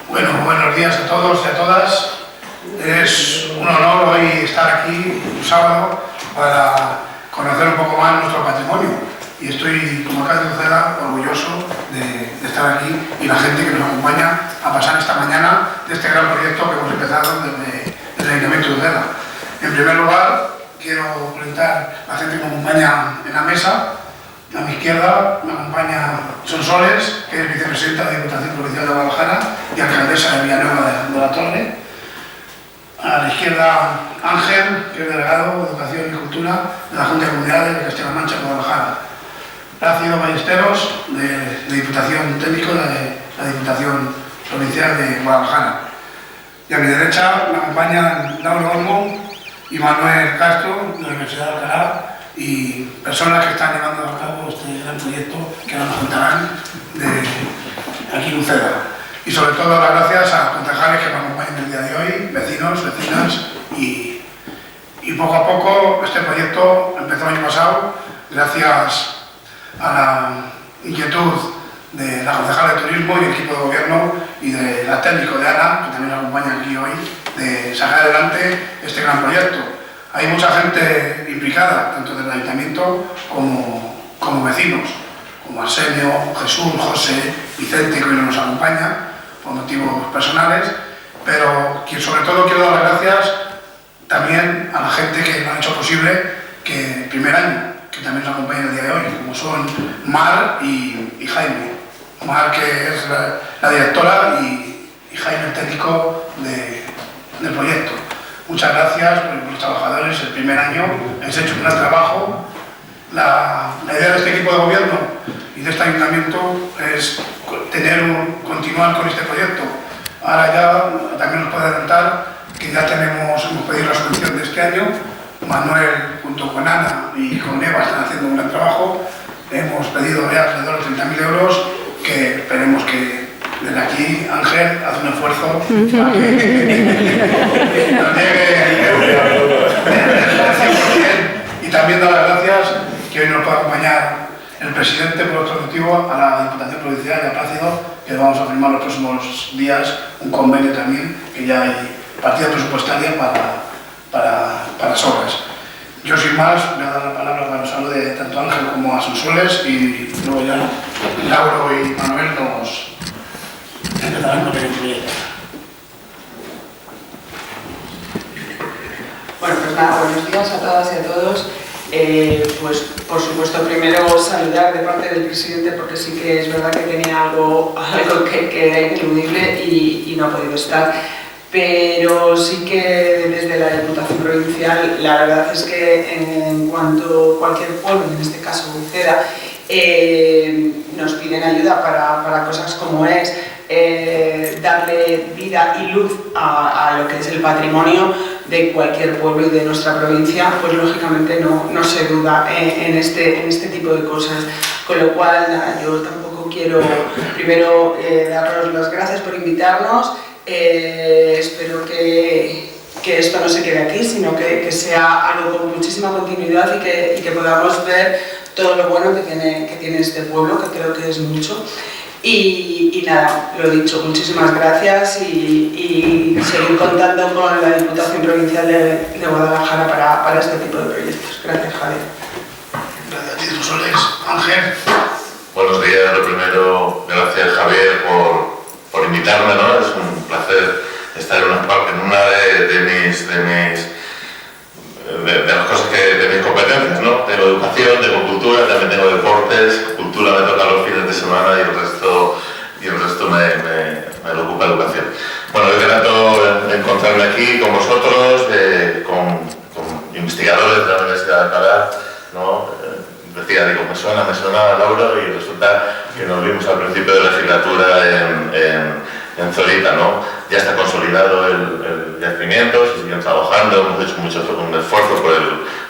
Bueno, buenos días a todos y a todas. Es un honor hoy estar aquí un sábado para conocer un poco más nuestro patrimonio. Y estoy, como alcalde de Uceda, orgulloso de estar aquí y la gente que nos acompaña a pasar esta mañana de este gran proyecto que hemos empezado desde el Ayuntamiento de Uceda. En primer lugar, quiero presentar a la gente que me acompaña en la mesa. A mi izquierda me acompaña Sonsoles, que es vicepresidenta de la Diputación Provincial de Guadalajara y alcaldesa de Villanueva de la Torre. A la izquierda Ángel, que es delegado de Educación y Cultura de la Junta de Comunidades de Castilla-La Mancha de Guadalajara. Plácido Ballesteros, de Diputación Técnico de la Diputación Provincial de Guadalajara. Y a mi derecha me acompañan Laura Olmo y Manuel Castro, de la Universidad de Alcalá, y personas que están llevando a cabo este gran proyecto que ahora nos contarán de aquí en Uceda. Y sobre todo las gracias a los concejales que nos acompañan el día de hoy, vecinos, vecinas, y poco a poco este proyecto empezó el año pasado gracias a la inquietud de la concejala de Turismo y el equipo de gobierno y de la técnico de Ana, que también nos acompaña aquí hoy, de sacar adelante este gran proyecto. Hay mucha gente implicada, tanto del Ayuntamiento como vecinos, como Arsenio, Jesús, José, Vicente, que hoy no nos acompaña por motivos personales, pero sobre todo quiero dar las gracias también a la gente que nos ha hecho posible que el primer año, que también nos acompaña el día de hoy, como son Mar y Jaime. Mar, que es la directora, y Jaime, el técnico del proyecto. Muchas gracias por los trabajadores. El primer año habéis hecho un gran trabajo. La idea de este equipo de gobierno y de este ayuntamiento es continuar con este proyecto. Ahora ya también nos puede adelantar que ya hemos pedido la subvención de este año. Manuel, junto con Ana y con Eva, están haciendo un gran trabajo. Hemos pedido ya alrededor de 30.000 euros, que esperemos que desde aquí Ángel hace un esfuerzo para que nos llegue el 100%. Y también dar las gracias que hoy nos puede acompañar el presidente, por otro motivo, a la Diputación Provincial de Plácido, que vamos a firmar los próximos días un convenio también, que ya hay partida presupuestaria para las obras. Yo sin más voy a dar la palabra para el saludo de tanto Ángel como a Sonsoles, y luego ya Lauro y Manuel nos empezarán con el proyecto. Bueno, pues nada, buenos días a todas y a todos. Pues por supuesto primero saludar de parte del presidente, porque sí que es verdad que tenía algo que era ineludible y no ha podido estar. Pero sí que desde la Diputación Provincial, la verdad es que en cuanto cualquier pueblo, en este caso Uceda, nos piden ayuda para cosas como es darle vida y luz a lo que es el patrimonio de cualquier pueblo y de nuestra provincia, pues lógicamente no se duda en este tipo de cosas. Con lo cual, nada, yo tampoco quiero primero daros las gracias por invitarnos. Espero que esto no se quede aquí, sino que sea algo con muchísima continuidad y que podamos ver todo lo bueno que tiene este pueblo, que creo que es mucho. Y nada, lo dicho, muchísimas gracias y seguir contando con la Diputación Provincial de Guadalajara para este tipo de proyectos. Gracias, Javier. Gracias a ti, Sonsoles. Ángel. Buenos días. Lo primero, gracias, Javier, por invitarme, ¿no? Es un placer estar en una de las cosas de mis competencias, ¿no? Tengo educación, tengo cultura, también tengo deportes. Cultura me toca los fines de semana y el resto me lo ocupa educación. Bueno, es grato encontrarme aquí con vosotros, con investigadores de la Universidad de Alcalá, ¿no? Decía, digo, me suena Laura, y resulta que nos vimos al principio de la legislatura en Zorita, ¿no? Ya está consolidado el yacimiento, se siguen trabajando, hemos hecho un esfuerzo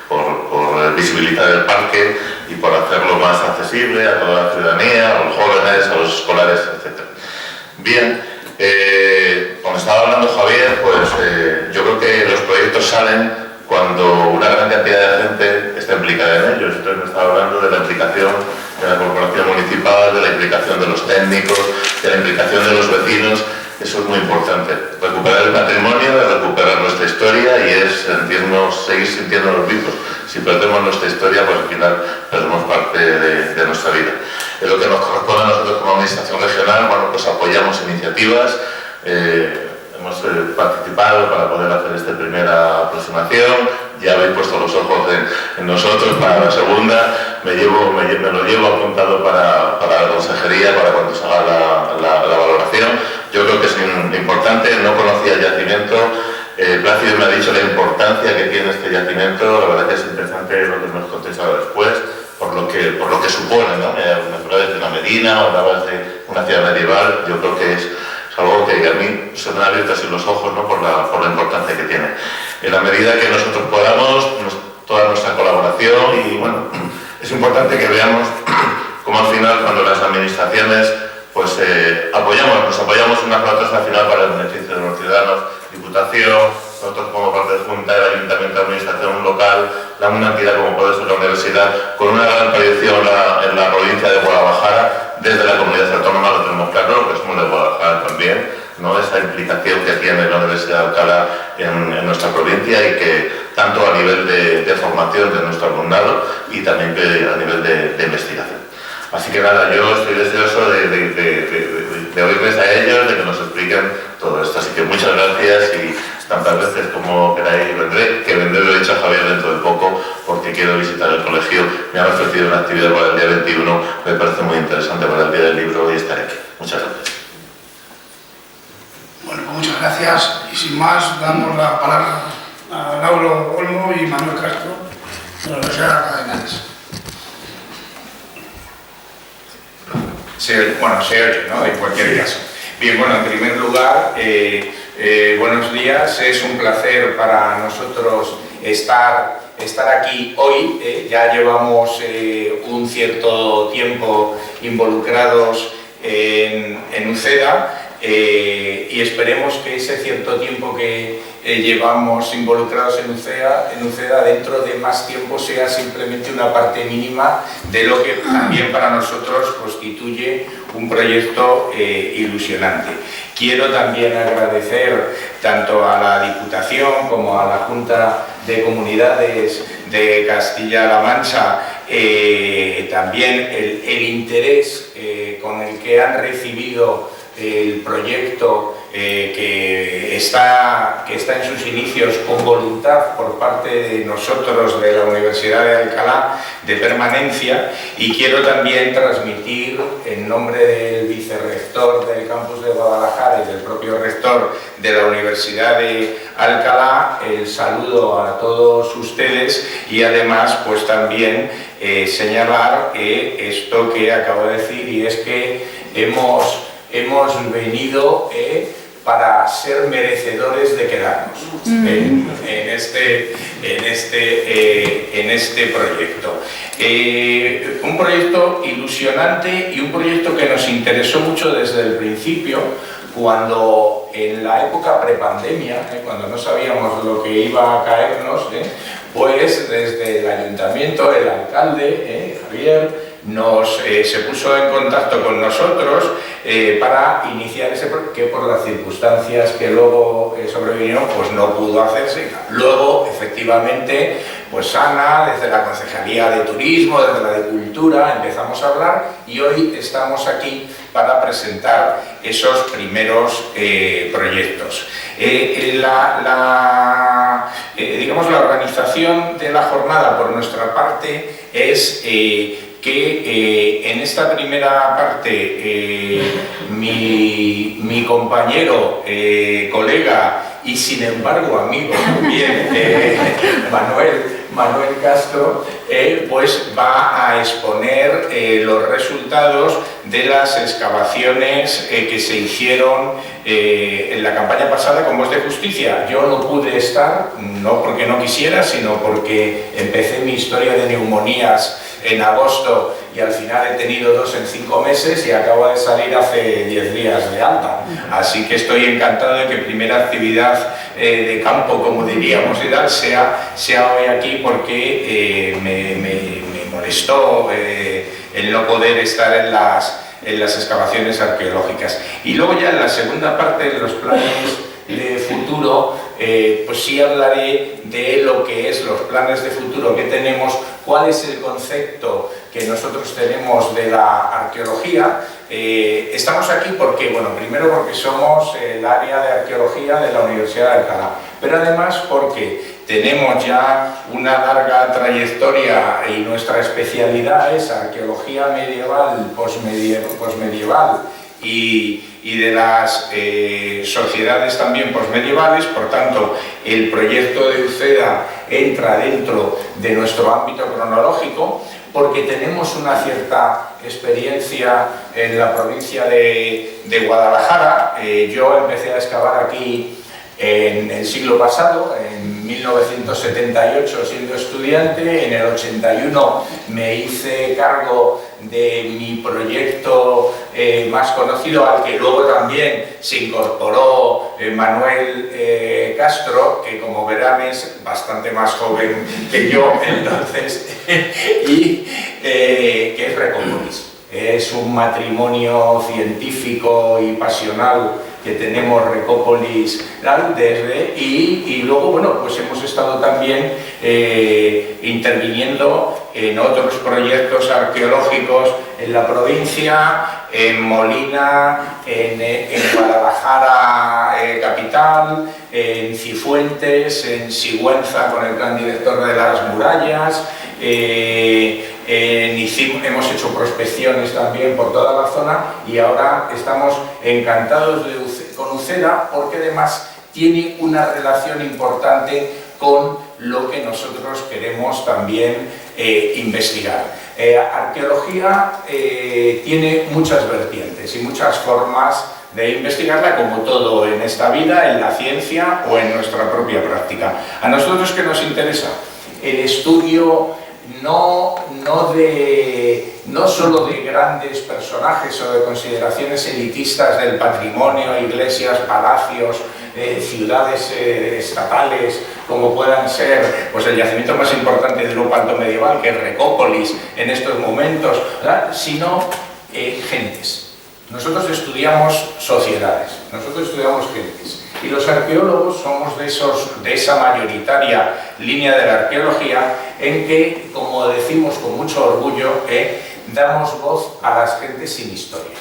por visibilizar el parque y por hacerlo más accesible a toda la ciudadanía, a los jóvenes, a los escolares, etc. Bien, como estaba hablando Javier, pues yo creo que los proyectos salen cuando una gran cantidad de gente está implicada en ellos. Entonces me estaba hablando de la implicación de la corporación municipal, de la implicación de los técnicos, de la implicación de los vecinos, Eso es muy importante. Recuperar el patrimonio, recuperar nuestra historia y es seguir sintiéndonos vivos. Si perdemos nuestra historia, pues al final perdemos parte de nuestra vida. Es lo que nos corresponde a nosotros como Administración Regional. Bueno, pues apoyamos iniciativas. Hemos participado para poder hacer esta primera aproximación. Ya habéis puesto los ojos en nosotros para la segunda. Me lo llevo apuntado para la consejería, para cuando se haga la valoración. Yo creo que es importante. No conocía el yacimiento. Plácido me ha dicho la importancia que tiene este yacimiento. La verdad que es interesante lo que hemos contestado después, por lo que supone, ¿no? Me hablabas de una medina, hablabas de una ciudad medieval. Yo creo que es algo que a mí se me han abierto así los ojos, ¿no? por la importancia que tiene. En la medida que nosotros podamos, toda nuestra colaboración, y bueno, es importante que veamos cómo al final, cuando las administraciones pues nos apoyamos unas a otras al final para el beneficio de los ciudadanos, Diputación, nosotros como parte de Junta, el Ayuntamiento, de Administración local, una entidad como puede ser la Universidad, con una gran tradición en la provincia de Guadalajara, desde la comunidad autónoma lo tenemos claro, lo que somos de Guadalajara también, ¿no? Esa implicación que tiene la Universidad de Alcalá en nuestra provincia y que tanto a nivel de formación de nuestro alumnado y también a nivel de investigación. Así que nada, yo estoy deseoso de oírles a ellos, de que nos expliquen todo esto. Así que muchas gracias y tantas veces como queráis vendré, lo he dicho a Javier dentro de poco, porque quiero visitar el colegio. Me han ofrecido una actividad para el día 21, me parece muy interesante para el día del libro y estaré aquí. Muchas gracias. Bueno, pues muchas gracias y sin más damos la palabra a Lauro Olmo y Manuel Castro de la Universidad de Alcalá de Henares. Se oye, ¿no? En cualquier caso. Bien, bueno, en primer lugar, buenos días. Es un placer para nosotros estar aquí hoy. Ya llevamos un cierto tiempo involucrados en UCEDA y esperemos que ese cierto tiempo que llevamos involucrados en UCEDA dentro de más tiempo sea simplemente una parte mínima de lo que también para nosotros constituye un proyecto ilusionante. Quiero también agradecer tanto a la Diputación como a la Junta de Comunidades de Castilla-La Mancha también el interés con el que han recibido el proyecto que está en sus inicios con voluntad por parte de nosotros de la Universidad de Alcalá de permanencia, y quiero también transmitir en nombre del vicerrector del campus de Guadalajara y del propio rector de la Universidad de Alcalá el saludo a todos ustedes y además pues también señalar esto que acabo de decir, y es que hemos venido para ser merecedores de quedarnos en este proyecto. Un proyecto ilusionante y un proyecto que nos interesó mucho desde el principio, cuando en la época prepandemia, cuando no sabíamos lo que iba a caernos, pues desde el ayuntamiento, el alcalde, Javier, se puso en contacto con nosotros para iniciar ese proyecto, que por las circunstancias que luego sobrevinieron pues no pudo hacerse. Luego, efectivamente, pues Ana, desde la Concejalía de Turismo, desde la de Cultura, empezamos a hablar y hoy estamos aquí para presentar esos primeros proyectos. Digamos, la organización de la jornada por nuestra parte es que en esta primera parte mi compañero, colega y sin embargo amigo también, Manuel Castro, pues va a exponer los resultados de las excavaciones que se hicieron en la campaña pasada con Voz de Justicia. Yo no pude estar, no porque no quisiera, sino porque empecé mi historia de neumonías en agosto y al final he tenido 2 en 5 meses y acabo de salir hace 10 días de alta. Así que estoy encantado de que primera actividad de campo, como diríamos, y tal, sea hoy aquí, porque me molestó el no poder estar en las excavaciones arqueológicas. Y luego ya en la segunda parte de los planes de futuro, pues sí hablaré de lo que es los planes de futuro que tenemos, cuál es el concepto que nosotros tenemos de la arqueología. Estamos aquí porque, bueno, primero porque somos el área de arqueología de la Universidad de Alcalá, pero además porque tenemos ya una larga trayectoria y nuestra especialidad es arqueología medieval, posmedieval y de las sociedades también posmedievales. Por tanto, el proyecto de UCEDA entra dentro de nuestro ámbito cronológico porque tenemos una cierta experiencia en la provincia de Guadalajara. Yo empecé a excavar aquí en el siglo pasado, en 1978 siendo estudiante. En el 81 me hice cargo de mi proyecto más conocido, al que luego también se incorporó Manuel Castro, que como verán es bastante más joven que yo entonces, y que es Recópolis. Es un matrimonio científico y pasional que tenemos Recópolis desde, y luego, bueno, pues hemos estado también interviniendo en otros proyectos arqueológicos en la provincia, en Molina, en Guadalajara capital, en Cifuentes, en Sigüenza con el plan director de las murallas. Hemos hecho prospecciones también por toda la zona y ahora estamos encantados con UCEDA porque además tiene una relación importante con lo que nosotros queremos también investigar. Arqueología tiene muchas vertientes y muchas formas de investigarla, como todo en esta vida, en la ciencia o en nuestra propia práctica. A nosotros, ¿qué nos interesa? El estudio no solo de grandes personajes o de consideraciones elitistas del patrimonio, iglesias, palacios, ciudades estatales, como puedan ser pues el yacimiento más importante de Europa altomedieval, que es Recópolis en estos momentos, ¿verdad?, sino gentes. Nosotros estudiamos sociedades, nosotros estudiamos gentes. Y los arqueólogos somos de esa mayoritaria línea de la arqueología en que, como decimos con mucho orgullo, damos voz a las gentes sin historia.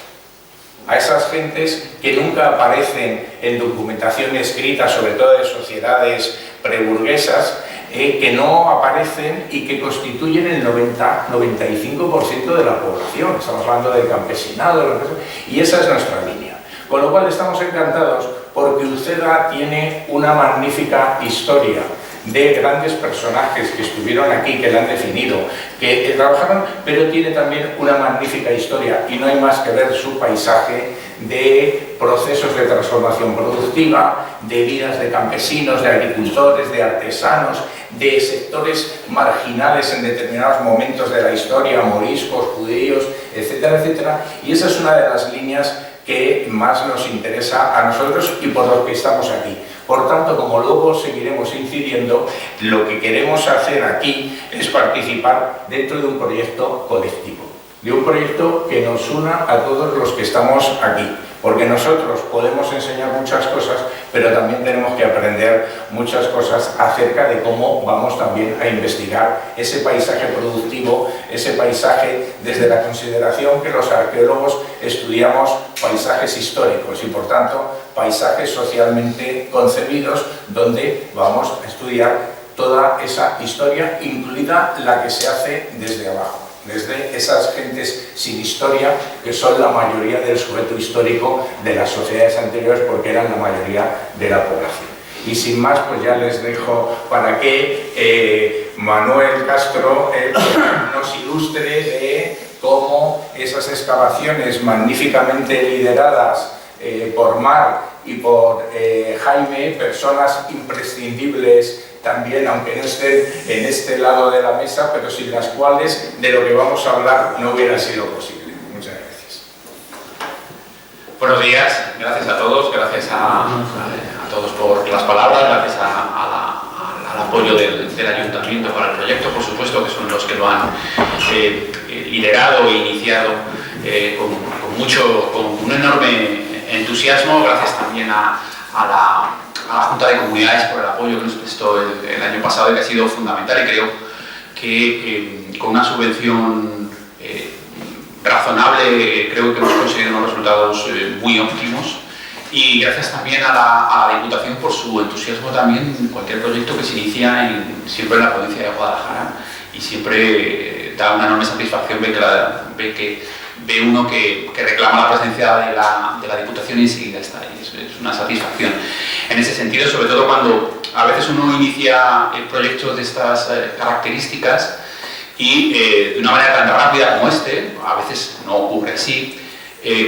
A esas gentes que nunca aparecen en documentación escrita, sobre todo de sociedades preburguesas, que no aparecen y que constituyen el 90-95% de la población. Estamos hablando del campesinado, y esa es nuestra línea. Con lo cual estamos encantados porque UCEDA tiene una magnífica historia de grandes personajes que estuvieron aquí, que la han definido, que trabajaron, pero tiene también una magnífica historia y no hay más que ver su paisaje de procesos de transformación productiva, de vidas de campesinos, de agricultores, de artesanos, de sectores marginales en determinados momentos de la historia, moriscos, judíos, etcétera, etcétera. Y esa es una de las líneas que más nos interesa a nosotros y por lo que estamos aquí. Por tanto, como luego seguiremos incidiendo, lo que queremos hacer aquí es participar dentro de un proyecto colectivo, de un proyecto que nos una a todos los que estamos aquí, porque nosotros podemos enseñar muchas cosas, pero también tenemos que aprender muchas cosas acerca de cómo vamos también a investigar ese paisaje productivo, ese paisaje desde la consideración que los arqueólogos estudiamos paisajes históricos y, por tanto, paisajes socialmente concebidos, donde vamos a estudiar toda esa historia, incluida la que se hace desde abajo, desde esas gentes sin historia, que son la mayoría del sujeto histórico de las sociedades anteriores, porque eran la mayoría de la población. Y sin más, pues ya les dejo para que Manuel Castro nos ilustre de cómo esas excavaciones magníficamente lideradas por Mar y por Jaime, personas imprescindibles también, aunque no estén en este lado de la mesa, pero sin las cuales de lo que vamos a hablar no hubiera sido posible. Muchas gracias. Buenos días, gracias a todos, gracias a todos por las palabras, gracias al apoyo del Ayuntamiento para el proyecto, por supuesto, que son los que lo han liderado e iniciado con con un enorme entusiasmo, gracias también a la Junta de Comunidades por el apoyo que nos prestó el año pasado y que ha sido fundamental, y creo que con una subvención razonable creo que hemos conseguido unos resultados muy óptimos. Y gracias también a la Diputación por su entusiasmo también en cualquier proyecto que se inicia siempre en la provincia de Guadalajara, y siempre da una enorme satisfacción ve uno que reclama la presencia de la Diputación y enseguida está ahí. Es una satisfacción. En ese sentido, sobre todo cuando a veces uno inicia proyectos de estas características y de una manera tan rápida como este, a veces no ocurre así,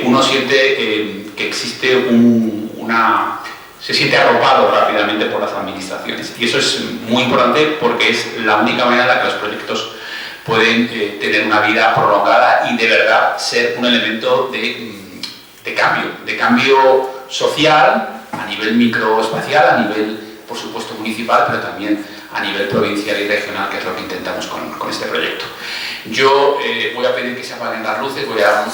uno siente que existe se siente arropado rápidamente por las administraciones, y eso es muy importante porque es la única manera en la que los proyectos pueden tener una vida prolongada y de verdad ser un elemento de cambio social a nivel microespacial, a nivel por supuesto municipal, pero también a nivel provincial y regional, que es lo que intentamos con este proyecto. Yo voy a pedir que se apaguen las luces,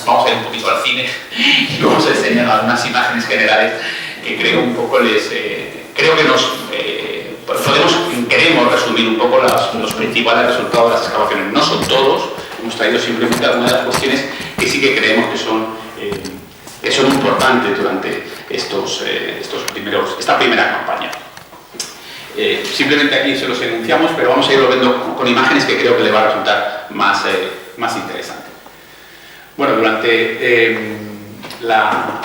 vamos a ir un poquito al cine y vamos a enseñar algunas imágenes generales que creo un poco creo que queremos resumir un poco los principales resultados de las excavaciones. No son todos, hemos traído simplemente algunas de las cuestiones que sí que creemos que son importantes durante esta primera campaña. Simplemente aquí se los enunciamos, pero vamos a irlo viendo con imágenes que creo que le va a resultar más interesante. Bueno, durante la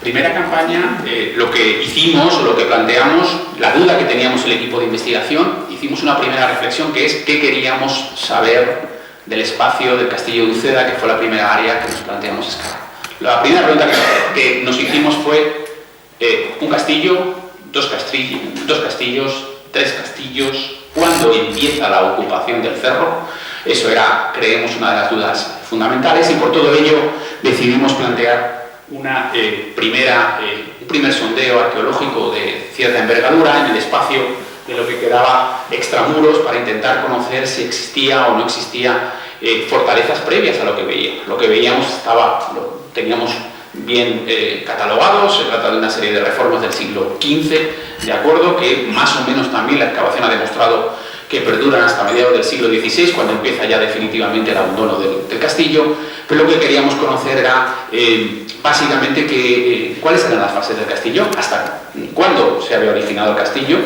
primera campaña, lo que hicimos, lo que planteamos, la duda que teníamos el equipo de investigación, hicimos una primera reflexión, que es qué queríamos saber del espacio del Castillo de Uceda, que fue la primera área que nos planteamos excavar. La primera pregunta que nos hicimos fue un castillo, dos castillos, tres castillos, ¿cuándo empieza la ocupación del cerro? Eso era, creemos, una de las dudas fundamentales, y por todo ello decidimos plantear un primer sondeo arqueológico de cierta envergadura en el espacio de lo que quedaba extramuros, para intentar conocer si existía o no existía fortalezas previas a lo que veíamos. Lo que veíamos lo teníamos bien catalogados. Se trata de una serie de reformas del siglo XV, de acuerdo, que más o menos también la excavación ha demostrado que perduran hasta mediados del siglo XVI, cuando empieza ya definitivamente el abandono del castillo. Pero lo que queríamos conocer era básicamente cuáles eran las fases del castillo, hasta cuándo se había originado el castillo.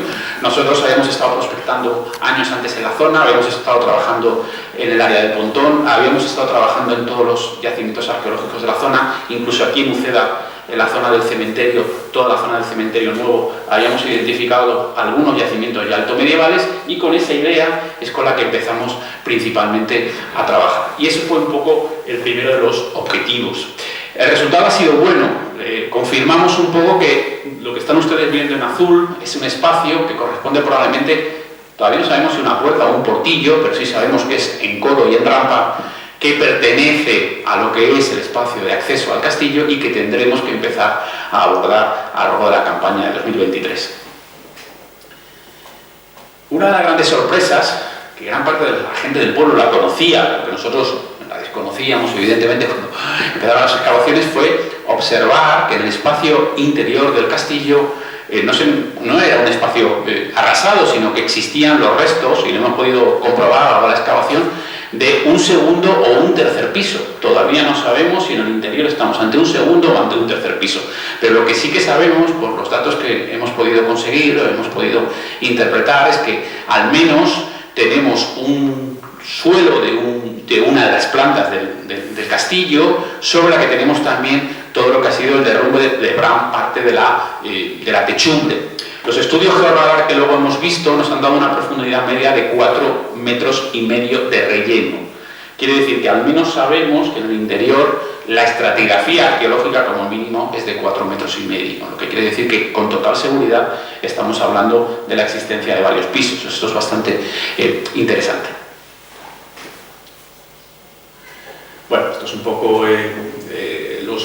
Nosotros habíamos estado prospectando años antes en la zona, habíamos estado trabajando en el área del Pontón, habíamos estado trabajando en todos los yacimientos arqueológicos de la zona, incluso aquí en Uceda, en la zona del cementerio, toda la zona del cementerio nuevo, habíamos identificado algunos yacimientos ya altomedievales, y con esa idea es con la que empezamos principalmente a trabajar. Y eso fue un poco el primero de los objetivos. El resultado ha sido bueno. Confirmamos un poco que lo que están ustedes viendo en azul es un espacio que corresponde probablemente, todavía no sabemos si una puerta o un portillo, pero sí sabemos que es en codo y en rampa, que pertenece a lo que es el espacio de acceso al castillo y que tendremos que empezar a abordar a lo largo de la campaña de 2023. Una de las grandes sorpresas, que gran parte de la gente del pueblo la conocía, pero que nosotros la desconocíamos evidentemente cuando empezaron las excavaciones, fue observar que en el espacio interior del castillo no era un espacio arrasado, sino que existían los restos, y lo hemos podido comprobar a lo largo de la excavación, de un segundo o un tercer piso. Todavía no sabemos si en el interior estamos ante un segundo o ante un tercer piso, pero lo que sí que sabemos, por los datos que hemos podido conseguir o hemos podido interpretar, es que al menos tenemos un suelo de una de las plantas del castillo, sobre la que tenemos también todo lo que ha sido el derrumbe de gran parte de la techumbre. Los estudios georradar que luego hemos visto nos han dado una profundidad media de 4,5 metros de relleno. Quiere decir que al menos sabemos que en el interior la estratigrafía arqueológica como mínimo es de 4,5 metros, lo que quiere decir que con total seguridad estamos hablando de la existencia de varios pisos. Esto es bastante interesante. Bueno, esto es un poco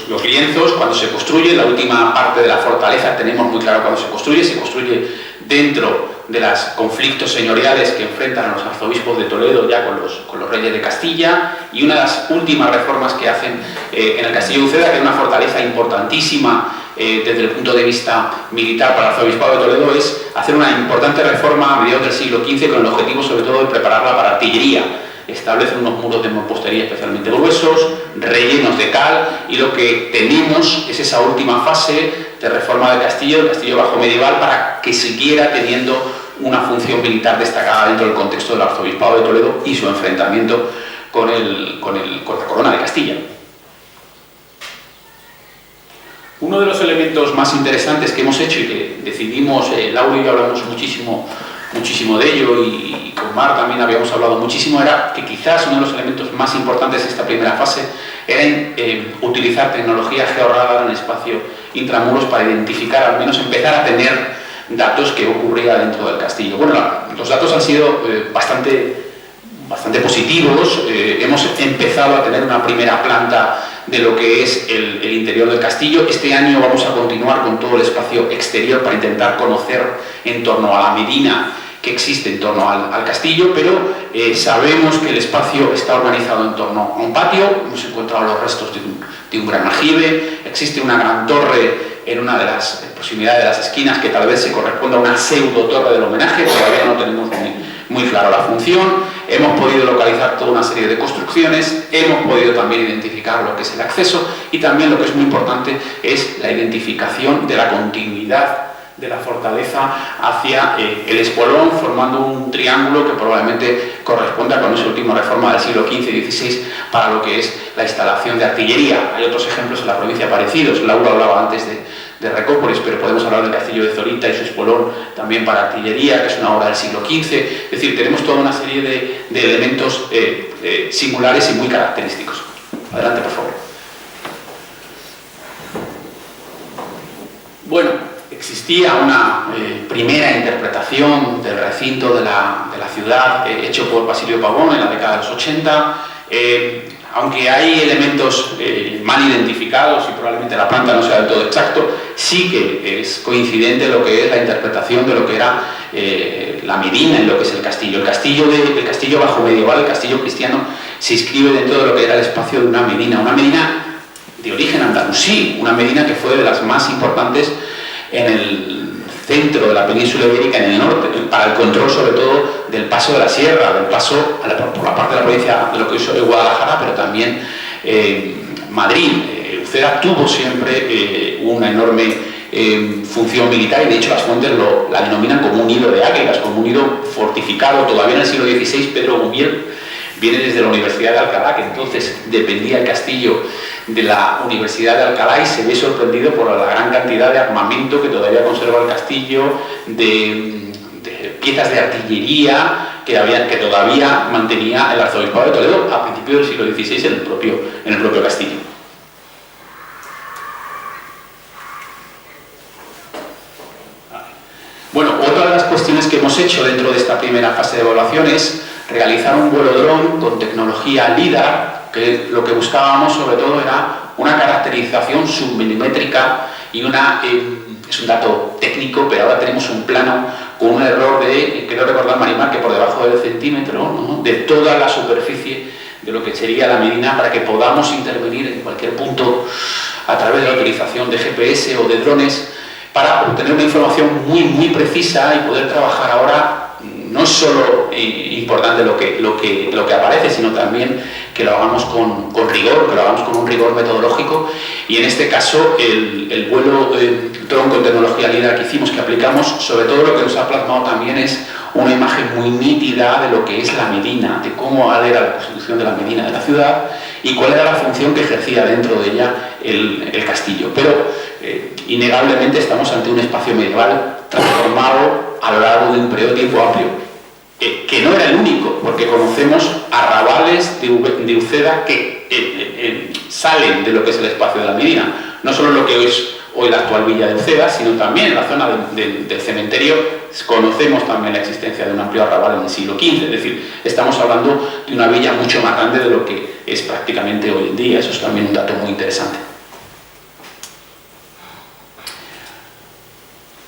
los lienzos, cuando se construye, la última parte de la fortaleza tenemos muy claro cuando se construye dentro de los conflictos señoriales que enfrentan a los arzobispos de Toledo ya con los reyes de Castilla, y una de las últimas reformas que hacen en el castillo de Uceda, que es una fortaleza importantísima desde el punto de vista militar para el arzobispado de Toledo, es hacer una importante reforma a mediados del siglo XV con el objetivo sobre todo de prepararla para artillería. Establecen unos muros de mampostería especialmente gruesos, rellenos de cal, y lo que tenemos es esa última fase de reforma del castillo bajo medieval, para que siguiera teniendo una función militar destacada dentro del contexto del arzobispado de Toledo y su enfrentamiento con la corona de Castilla. Uno de los elementos más interesantes que hemos hecho y que decidimos, Laura y yo hablamos muchísimo de ello, y con Mar también habíamos hablado muchísimo, era que quizás uno de los elementos más importantes de esta primera fase era utilizar tecnología georradar en el espacio intramuros para identificar, al menos empezar a tener datos que ocurría dentro del castillo. Bueno, los datos han sido bastante positivos. Hemos empezado a tener una primera planta de lo que es el interior del castillo. Este año vamos a continuar con todo el espacio exterior para intentar conocer en torno a la medina que existe en torno al castillo, pero sabemos que el espacio está organizado en torno a un patio. Hemos encontrado los restos de un gran aljibe, existe una gran torre en una de las proximidades de las esquinas que tal vez se corresponda a una pseudo torre del homenaje, todavía no tenemos muy claro la función. Hemos podido localizar toda una serie de construcciones, hemos podido también identificar lo que es el acceso, y también lo que es muy importante es la identificación de la continuidad de la fortaleza hacia el espolón, formando un triángulo que probablemente corresponda con esa última reforma del siglo XV y XVI para lo que es la instalación de artillería. Hay otros ejemplos en la provincia parecidos. Laura hablaba antes de Recópolis, pero podemos hablar del castillo de Zorita y su espolón también para artillería, que es una obra del siglo XV. Es decir, tenemos toda una serie de elementos singulares y muy característicos. Adelante, por favor. Bueno, existía una primera interpretación del recinto de la ciudad hecho por Basilio Pavón en la década de los 80. Aunque hay elementos mal identificados y probablemente la planta no sea del todo exacto, sí que es coincidente lo que es la interpretación de lo que era la medina en lo que es el castillo. El castillo bajo medieval, el castillo cristiano, se inscribe dentro de lo que era el espacio de una medina de origen andalusí, una medina que fue de las más importantes en el centro de la península ibérica, en el norte, para el control sobre todo del paso de la sierra, del paso por la parte de la provincia de lo que es Guadalajara, pero también Madrid. Uceda tuvo siempre una enorme función militar, y de hecho las fuentes la denominan como un nido de águilas, como un nido fortificado. Todavía en el siglo XVI Pedro Gumiel viene desde la Universidad de Alcalá, que entonces dependía el castillo de la Universidad de Alcalá, y se ve sorprendido por la gran cantidad de armamento que todavía conserva el castillo, de piezas de artillería que todavía mantenía el arzobispado de Toledo a principios del siglo XVI en el propio castillo. Bueno, otra de las cuestiones que hemos hecho dentro de esta primera fase de evaluación es realizar un vuelo dron con tecnología LIDAR, que lo que buscábamos sobre todo era una caracterización submilimétrica y es un dato técnico, pero ahora tenemos un plano con un error de, quiero recordar, Marimar, que por debajo del centímetro, ¿no?, de toda la superficie de lo que sería la medina, para que podamos intervenir en cualquier punto a través de la utilización de GPS o de drones, para obtener una información muy precisa y poder trabajar ahora. No es solo importante lo que aparece, sino también que lo hagamos con rigor, que lo hagamos con un rigor metodológico, y en este caso el vuelo dron con tecnología LIDAR que hicimos, que aplicamos, sobre todo lo que nos ha plasmado también es una imagen muy nítida de lo que es la medina, de cómo era la constitución de la medina de la ciudad y cuál era la función que ejercía dentro de ella el castillo. Pero innegablemente estamos ante un espacio medieval transformado a lo largo de un periodo de tiempo amplio, que no era el único, porque conocemos arrabales de Uceda que salen de lo que es el espacio de la medina, no solo lo que es hoy la actual villa de Uceda, sino también en la zona del cementerio conocemos también la existencia de un amplio arrabal en el siglo XV, es decir, estamos hablando de una villa mucho más grande de lo que es prácticamente hoy en día. Eso es también un dato muy interesante.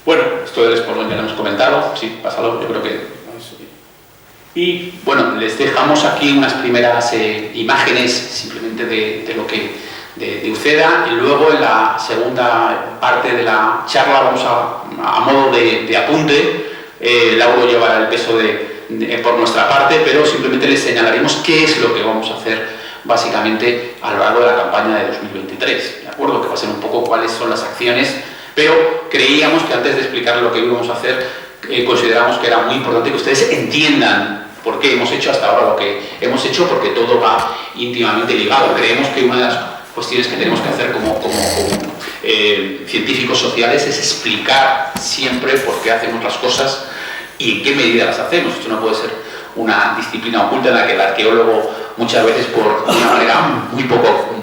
Bueno, esto del espolón ya lo hemos comentado, sí, pásalo, yo creo que... Y bueno, les dejamos aquí unas primeras imágenes simplemente de lo que de Uceda, y luego en la segunda parte de la charla vamos a modo de apunte. Lauro llevará el peso por nuestra parte, pero simplemente les señalaremos qué es lo que vamos a hacer básicamente a lo largo de la campaña de 2023, ¿de acuerdo? Que va a ser un poco cuáles son las acciones, pero creíamos que antes de explicar lo que íbamos a hacer, consideramos que era muy importante que ustedes entiendan por qué hemos hecho hasta ahora lo que hemos hecho, porque todo va íntimamente ligado. Creemos que una de las cuestiones que tenemos que hacer como científicos sociales es explicar siempre por qué hacemos las cosas y en qué medida las hacemos. Esto no puede ser una disciplina oculta en la que el arqueólogo muchas veces por una manera muy poco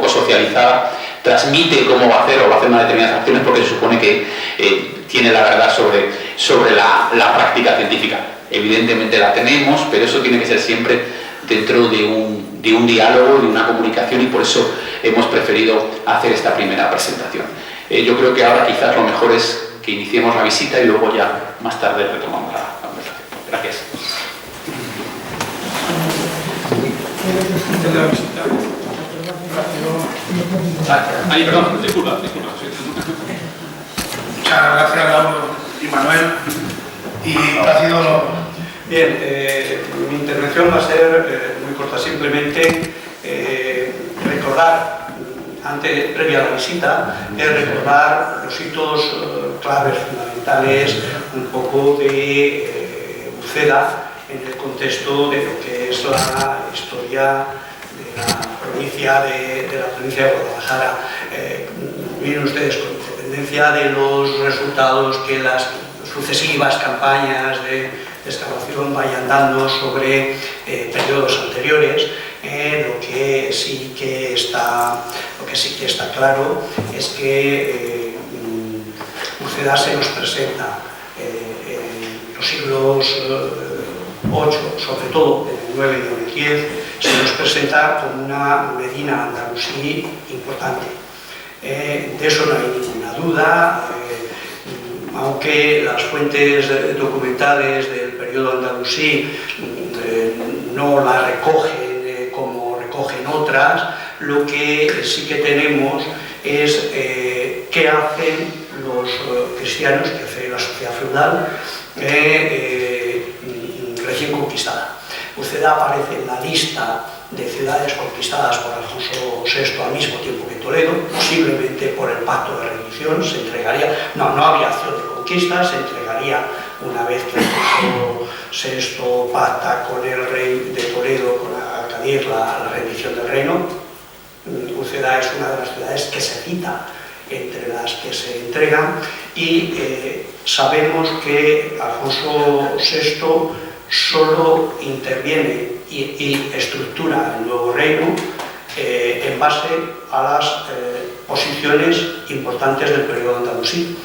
socializada transmite cómo va a hacer o va a hacer unas determinadas acciones porque se supone que tiene la verdad sobre la práctica científica. Evidentemente la tenemos, pero eso tiene que ser siempre dentro de un diálogo, de una comunicación, y por eso hemos preferido hacer esta primera presentación. Yo creo que ahora quizás lo mejor es que iniciemos la visita y luego ya más tarde retomamos la conversación. Gracias. Ay, perdón, disculpa. Muchas gracias, Lauro y Manuel. Y Plácido. Bien, mi intervención va a ser muy corta, simplemente recordar, previa a la visita, recordar los hitos claves, fundamentales, un poco de Uceda en el contexto de lo que es la historia de la provincia de Guadalajara. Miren ustedes, con independencia de los resultados que las sucesivas campañas de excavación vayan dando sobre periodos anteriores, lo que sí que está claro es que Uceda se nos presenta en los siglos VIII, sobre todo en el 9 y en el 10, se nos presenta como una medina andalusí importante. De eso no hay ninguna duda. Aunque las fuentes documentales del periodo andalusí no la recogen como recogen otras, lo que sí que tenemos es qué hacen los cristianos, qué hace la sociedad feudal recién conquistada. Uceda aparece en la lista de ciudades conquistadas por Alfonso VI al mismo tiempo que Toledo, posiblemente por el pacto de rendición. Se entregaría, no había acción de conquista, se entregaría una vez que Alfonso VI pacta con el rey de Toledo, con Alcadir, la rendición del reino. Uceda es una de las ciudades que se cita entre las que se entregan, y sabemos que Alfonso VI solo interviene y estructura el nuevo reino en base a las posiciones importantes del periodo andalusí.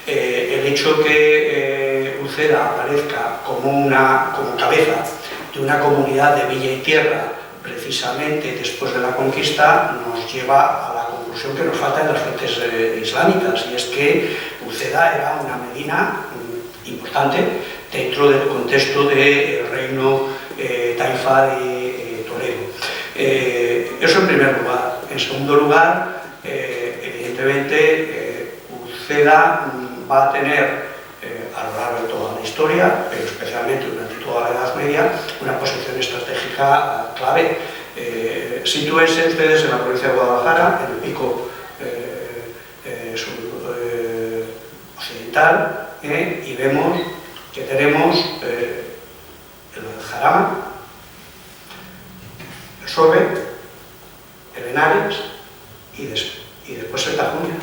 El hecho que Uceda aparezca como cabeza de una comunidad de villa y tierra precisamente después de la conquista nos lleva a la conclusión que nos falta en las fuentes islámicas, y es que Uceda era una medina importante dentro del contexto del reino taifa de Toledo. Eso en primer lugar. En segundo lugar, evidentemente, Uceda va a tener a lo largo de toda la historia, pero especialmente durante toda la Edad Media, una posición estratégica clave. Sitúense ustedes en la provincia de Guadalajara, en el pico occidental, y vemos que tenemos el Jarama, el Sorbe, el Henares y después el Tajuña,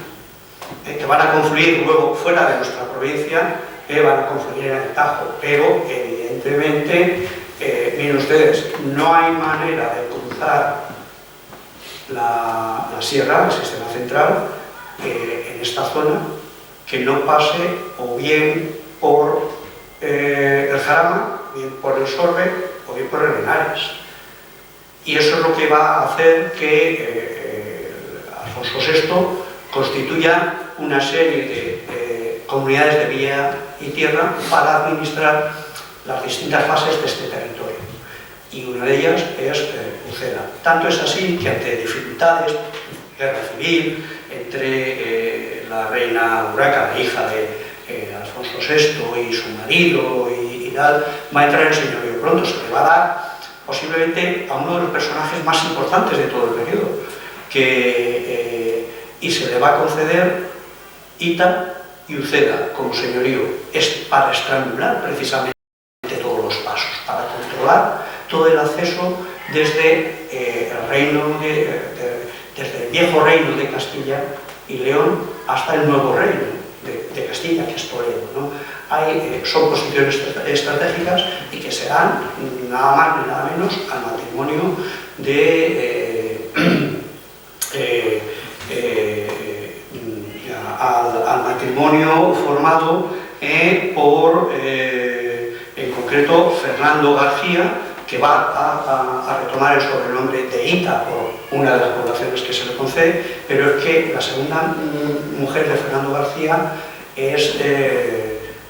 que van a confluir luego fuera de nuestra provincia, van a confluir en el Tajo, pero evidentemente, miren ustedes, no hay manera de cruzar la sierra, el sistema central, en esta zona, que no pase o bien por el Jarama, bien por el Sorbe o bien por el Henares. Y eso es lo que va a hacer que Alfonso VI constituya una serie de comunidades de vía y tierra para administrar las distintas fases de este territorio. Y una de ellas es Uceda. Tanto es así que ante dificultades, guerra civil, entre la reina Urraca, la hija de Alfonso VI y su marido y tal, va a entrar el señorío. Pronto se le va a dar posiblemente a uno de los personajes más importantes de todo el periodo, y se le va a conceder Ita y Uceda como señorío. Es para estrangular precisamente todos los pasos, para controlar todo el acceso desde el reino desde el viejo reino de Castilla y León hasta el nuevo reino de Castilla, que es Toledo, ¿no? Son posiciones estratégicas y que se dan nada más ni nada menos al matrimonio al matrimonio formado por, en concreto, Fernando García, que va a retomar el sobrenombre de Ita por una de las poblaciones que se le concede, pero es que la segunda mujer de Fernando García es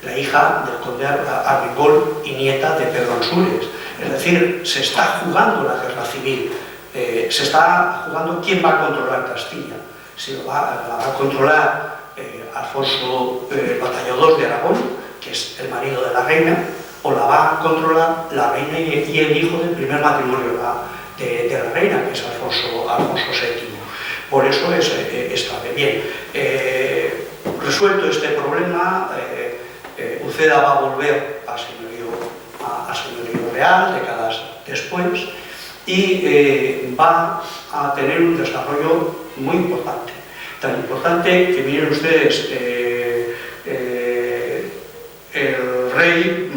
la hija del conde Armengol y nieta de Pedro Ansúrez. Es decir, se está jugando la guerra civil, se está jugando quién va a controlar Castilla. Si la va a controlar Alfonso Batalló II de Aragón, que es el marido de la reina, o la va a controlar la reina y el hijo del primer matrimonio de la reina, que es Alfonso VII. Por eso es clave. Bien, resuelto este problema, Uceda va a volver al señorío real décadas después y va a tener un desarrollo muy importante. Tan importante que miren ustedes, el rey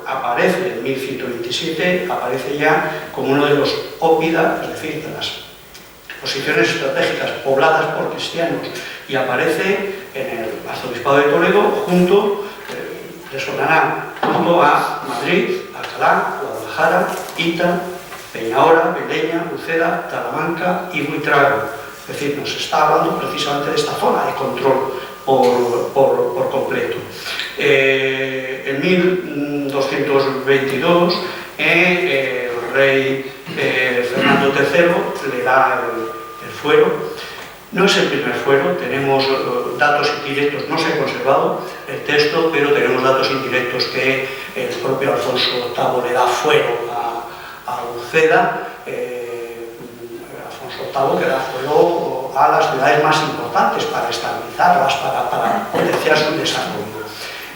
aparece en 1127, aparece ya como uno de los ópida, es decir, de las posiciones estratégicas pobladas por cristianos, y aparece en el arzobispado de Toledo junto a Madrid, Alcalá, Guadalajara, Ita, Peñahora, Beleña, Uceda, Talamanca y Buitrago. Es decir, nos está hablando precisamente de esta zona de control por completo. En 1222 el rey Fernando III le da el fuero. No es el primer fuero, tenemos datos indirectos, no se ha conservado el texto, pero tenemos datos indirectos que el propio Alfonso VIII le da fuero a Uceda. Alfonso VIII que da fuero a las ciudades más importantes para estabilizarlas, para potenciar su desarrollo.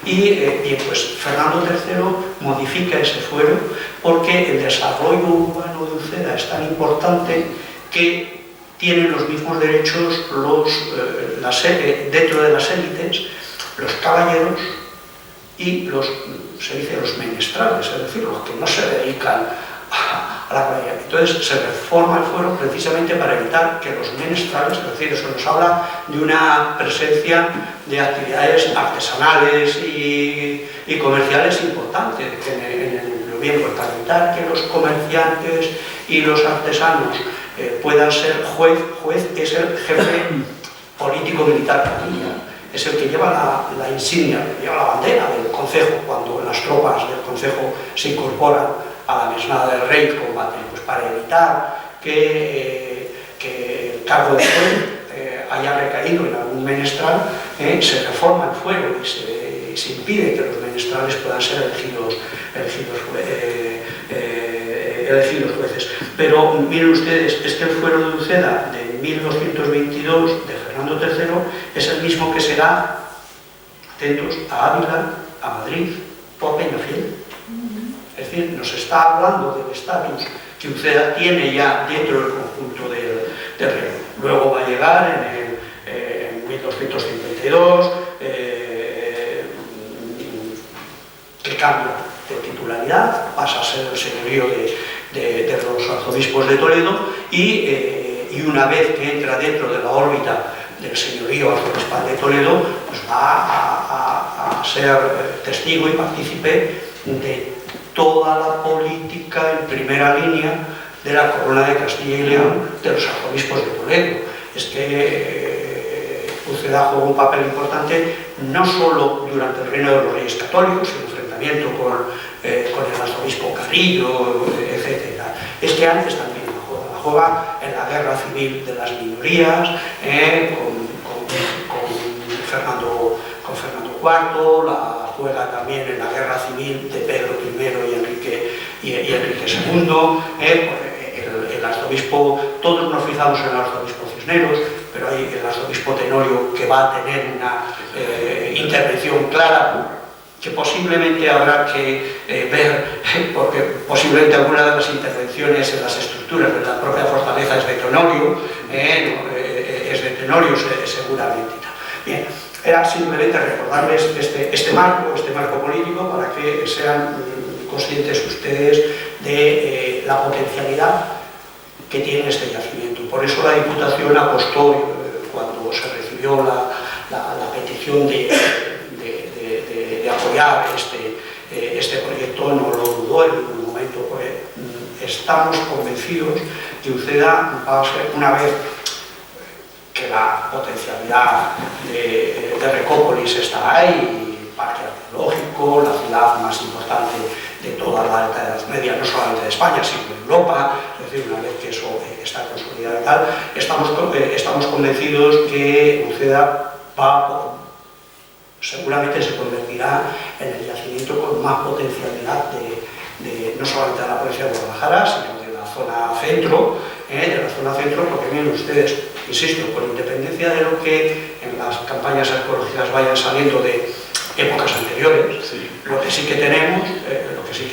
Y bien, pues Fernando III modifica ese fuero porque el desarrollo urbano de Uceda es tan importante que tienen los mismos derechos dentro de las élites, los caballeros y los menestrales, es decir, los que no se dedican a la caballería. Entonces se reforma el fuero precisamente para evitar que los menestrales, es decir, eso nos habla de una presencia de actividades artesanales y comerciales importantes en el bien, para evitar que los comerciantes y los artesanos puedan ser juez es el jefe político-militar de la villa, es el que lleva la insignia, lleva la bandera del concejo cuando las tropas del concejo se incorporan a la mesnada del rey y combaten, pues para evitar que el cargo de juez haya recaído en algún menestral, se reforma el fuero y se impide que los menestrales puedan ser elegidos jueces. Pero miren ustedes, es que el fuero de Uceda de 1222 de Fernando III es el mismo que se da, atentos, a Ávila, a Madrid o a Peñafiel. Es decir, nos está hablando del estatus que Uceda tiene ya dentro del conjunto del reino. Luego va a llegar en 1252, que cambia de titularidad, pasa a ser el señorío de los arzobispos de Toledo y una vez que entra dentro de la órbita del señorío arzobispal de Toledo, pues va a ser testigo y partícipe de toda la política en primera línea de la corona de Castilla y León, de los arzobispos de Toledo. Es que Uceda jugó un papel importante no solo durante el reino de los Reyes Católicos, el enfrentamiento con el arzobispo Carrillo, etc. Es que antes también la juega en la guerra civil de las minorías, con Fernando IV, la juega también en la guerra civil de Pedro I y Enrique II, el arzobispo, todos nos fijamos en el arzobispo Cisneros, pero hay el arzobispo Tenorio que va a tener una intervención clara que posiblemente habrá que ver, porque posiblemente alguna de las intervenciones en las estructuras de la propia fortaleza es de Tenorio, seguramente. Bien, era simplemente recordarles este marco político para que sean conscientes ustedes de la potencialidad que tiene este yacimiento. Por eso la Diputación apostó, cuando se recibió la petición de apoyar este proyecto, no lo dudó en ningún momento, porque estamos convencidos que Uceda va a ser, una vez que la potencialidad de Recópolis está ahí, parque arqueológico, la ciudad más importante de toda la Alta Edad Media, no solamente de España, sino de Europa, es decir, una vez que eso está consolidado y tal, estamos convencidos que Uceda seguramente se convertirá en el yacimiento con más potencialidad no solamente de la provincia de Guadalajara, sino de la zona centro, porque miren ustedes, insisto, con independencia de lo que en las campañas arqueológicas vayan saliendo de épocas anteriores, sí. Lo que sí que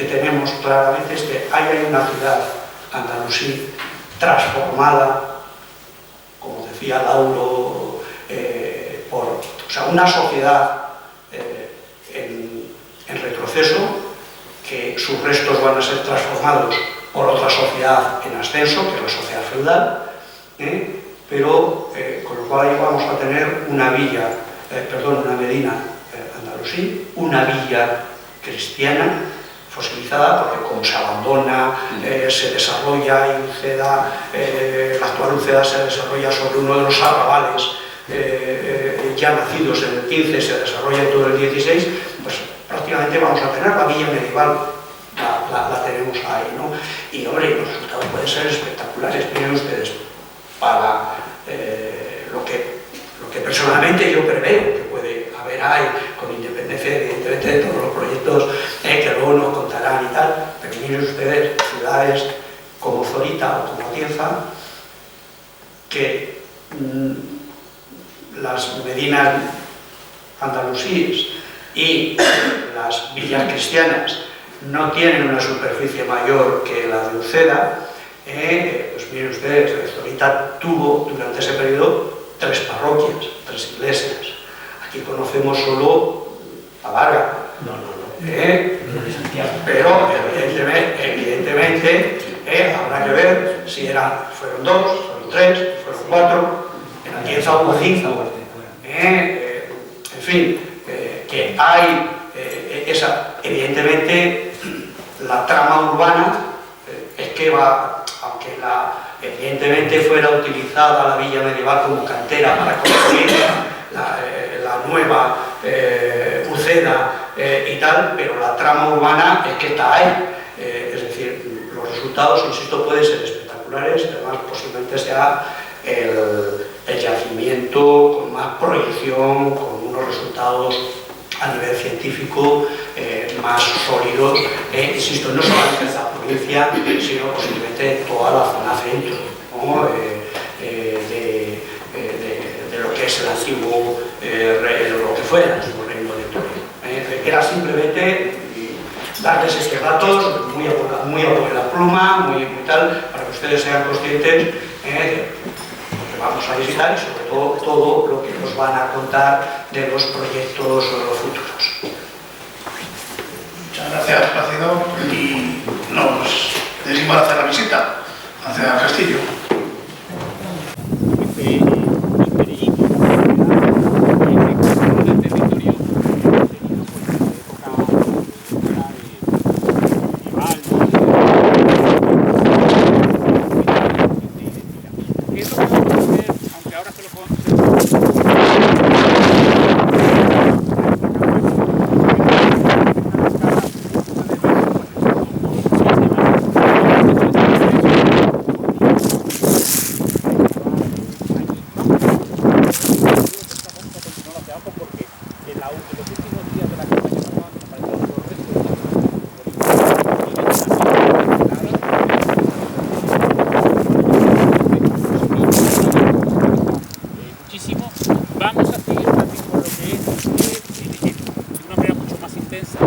tenemos claramente es que hay una ciudad andalusí transformada, como decía Lauro, una sociedad en retroceso, que sus restos van a ser transformados por otra sociedad en ascenso, que es la sociedad feudal, pero con lo cual ahí vamos a tener una medina andalusí, una villa cristiana fosilizada, porque como se abandona, se desarrolla y Uceda, la actual Uceda se desarrolla sobre uno de los arrabales ya nacidos en el 15, se desarrolla en todo el 16, pues prácticamente vamos a tener la villa medieval, la tenemos ahí, ¿no? Y hombre, los resultados pueden ser espectaculares, miren ustedes, para lo que personalmente yo preveo que puede haber ahí, con independencia evidentemente de todos los proyectos que luego nos contarán y tal, pero miren ustedes ciudades como Zorita o como Atienza, que las medinas andalusíes y las villas cristianas no tienen una superficie mayor que la de Uceda, pues miren ustedes, Zorita tuvo durante ese periodo 3 parroquias, 3 iglesias. Aquí conocemos solo la Varga, pero evidentemente habrá que ver si fueron 2, fueron 3, fueron 4, en Atienza hubo 5, en fin, que hay evidentemente la trama urbana es que aunque evidentemente fuera utilizada la villa medieval como cantera para construir la nueva Uceda y tal, pero la trama urbana es que está ahí, es decir, los resultados, insisto, pueden ser espectaculares, además posiblemente sea el yacimiento con más proyección, con unos resultados a nivel científico más sólidos, insisto, no solamente en la provincia, sino posiblemente en toda la zona centro, ¿no? de lo que es el antiguo, lo que fue el antiguo reino de Toledo. Era simplemente darles estos datos, muy a la pluma, muy tal, para que ustedes sean conscientes de lo que vamos a visitar y sobre todo lo que nos van a contar de los proyectos futuros. Muchas gracias, Plácido, y nos decidimos hacer la visita hacia el castillo. Esto que vamos a hacer, aunque ahora se lo podemos los últimos días de la campaña pasada nos aparecieron los restos muchísimo. Vamos a seguir también con lo que es de una manera mucho más intensa,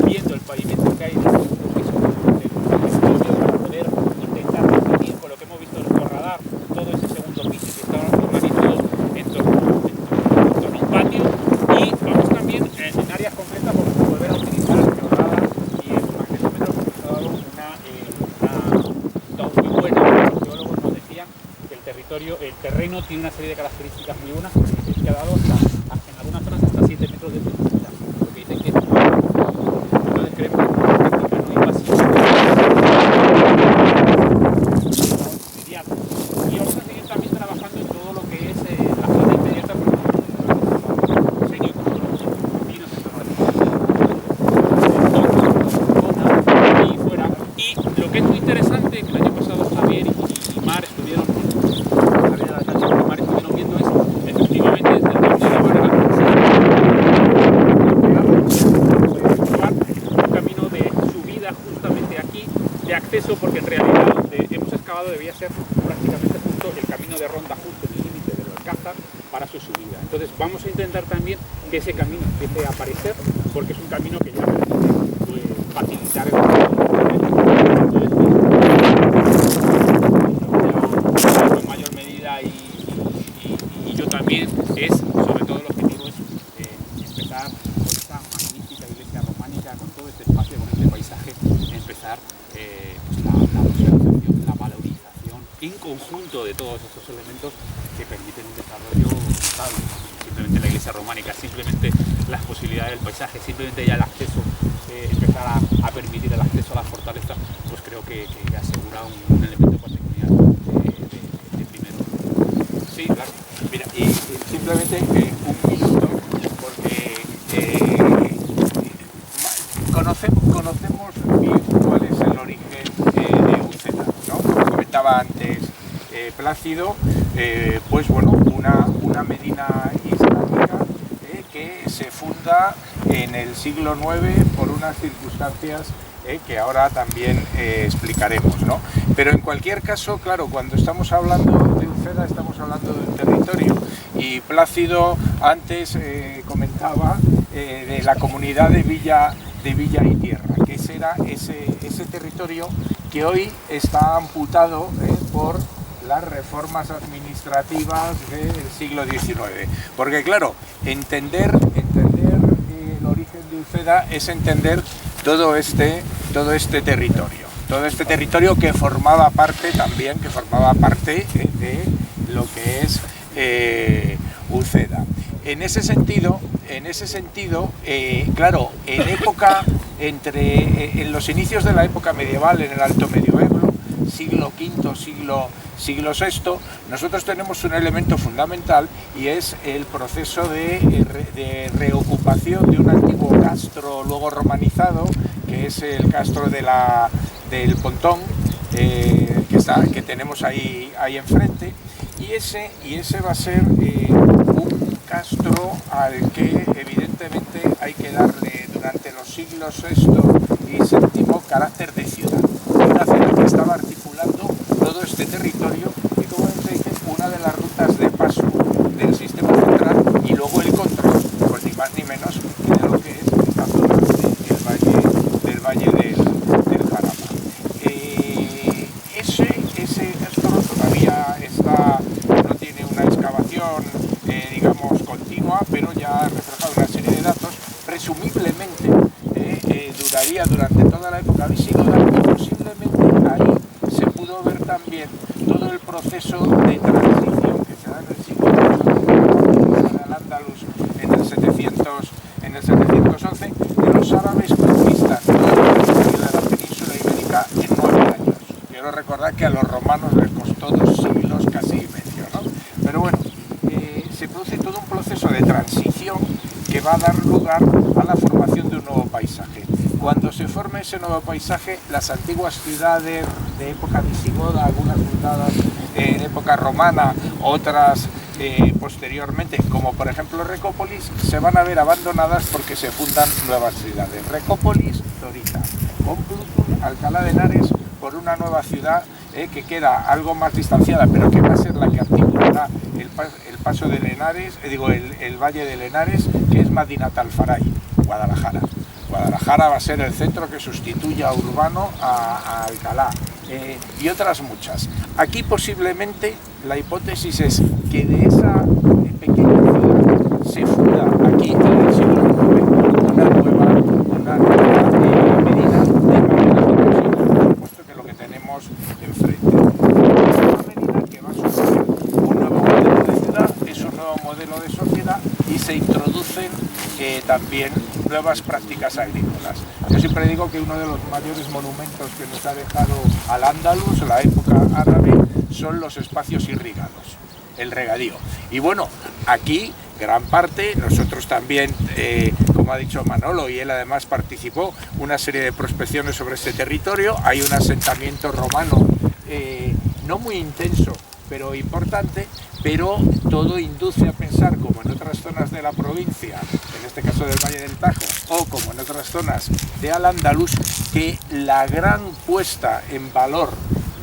viendo el pavimento que hay en el segundo piso del estudio para poder intentar repetir con lo que hemos visto en nuestro radar todo ese segundo piso que está organizado en torno a un patio, y vamos también en áreas concretas por volver a utilizar el georradar y el magnetómetro, que nos ha dado una muy buena. Los geólogos nos decían que el terreno tiene una serie de características muy buenas, que ha dado en algunas zonas hasta 7 metros de profundidad, lo que dicen que entonces creemos que no invasivo inmediato. Y vamos a seguir también trabajando en todo lo que es la zona inmediata, porque diseño y vinos en torno a y fuera. Y lo que es muy interesante, que el año pasado Javier y Mar estuvieron viendo es efectivamente desde el camino de la Varga un camino de subida justamente aquí, de acceso, porque en realidad donde hemos excavado debía ser prácticamente justo el camino de ronda, justo en el límite del Alcázar para su subida. Entonces vamos a intentar también que ese camino empiece a aparecer, porque es un camino que ya permite facilitar el en mayor medida, y yo también, es sobre todo el objetivo es empezar con esta magnífica iglesia románica, con todo este espacio, con este paisaje, empezar pues la observación, la valorización en conjunto de todos estos elementos que permiten un desarrollo estable. Simplemente la iglesia románica, simplemente las posibilidades del paisaje, simplemente ya el acceso, empezar a permitir el acceso a la fortaleza, pues creo que asegura un elemento patrimonial de primer orden. Sí, claro. Mira, y simplemente un minuto, porque conocemos bien cuál es el origen de Uceda, ¿no? Como comentaba antes Plácido, pues bueno, una medina islámica que se funda en el siglo IX por unas circunstancias que ahora también explicaremos, ¿no? Pero en cualquier caso, claro, cuando estamos hablando de Uceda estamos hablando del territorio, y Plácido antes comentaba de la comunidad de Villa y Tierra, que ese era ese territorio que hoy está amputado por las reformas administrativas del siglo XIX. Porque claro, entender el origen de Uceda es entender todo este territorio que formaba parte de lo que es Uceda. En ese sentido, claro, en los inicios de la época medieval, en el Alto Medioevo, siglo V, siglo VI, nosotros tenemos un elemento fundamental, y es el proceso de reocupación de un antiguo castro luego romanizado, que es el castro del Pontón, que tenemos ahí enfrente, y ese va a ser un castro al que evidentemente hay que darle durante los siglos VI y VII carácter de ciudad. Una ciudad que estaba articulando todo este territorio y, como se dice, una de las rutas de paso del sistema central, y luego el control, pues ni más ni menos que de lo que es esta zona del Valle del Jarama. Ese castro todavía no tiene una excavación, digamos, continua, pero ya ha reflejado una serie de datos. Presumiblemente duraría durante toda la época visigoda, y posiblemente ahí se pudo ver también todo el proceso de transición que se da en el siglo II, en Al-Ándalus en el 711, de los árabes conquistan toda la península ibérica en 9 años. Quiero recordar que a los romanos les costó 2 siglos, casi y medio, ¿no? Pero bueno, se produce todo un proceso de transición que va a dar lugar a la formación de un nuevo paisaje. Cuando se forme ese nuevo paisaje, las antiguas ciudades de época visigoda, algunas fundadas en época romana, otras posteriormente, como por ejemplo Recópolis, se van a ver abandonadas porque se fundan nuevas ciudades. Recópolis, Zorita, Complutum, Alcalá de Henares, por una nueva ciudad que queda algo más distanciada, pero que va a ser la que articulará el paso del Henares, el Valle del Henares, que es Madinat al-Faray, Guadalajara. Guadalajara va a ser el centro que sustituya urbano a Alcalá, y otras muchas. Aquí posiblemente la hipótesis es que de esa pequeña ciudad se funda aquí en el siglo XIX una nueva medina de mayor dimensión, por supuesto, que lo que tenemos enfrente. Una medina que va a suponer un nuevo modelo de ciudad, es un nuevo modelo de sociedad, y se introducen también nuevas prácticas agrícolas. Yo siempre digo que uno de los mayores monumentos que nos ha dejado Al-Ándalus, la época árabe, son los espacios irrigados, el regadío. Y bueno, aquí gran parte, nosotros también, como ha dicho Manolo, y él además participó, una serie de prospecciones sobre este territorio. Hay un asentamiento romano no muy intenso, pero importante, pero todo induce a pensar, como en otras zonas de la provincia, en este caso del Valle del Tajo, o como en otras zonas de Al-Ándalus, que la gran puesta en valor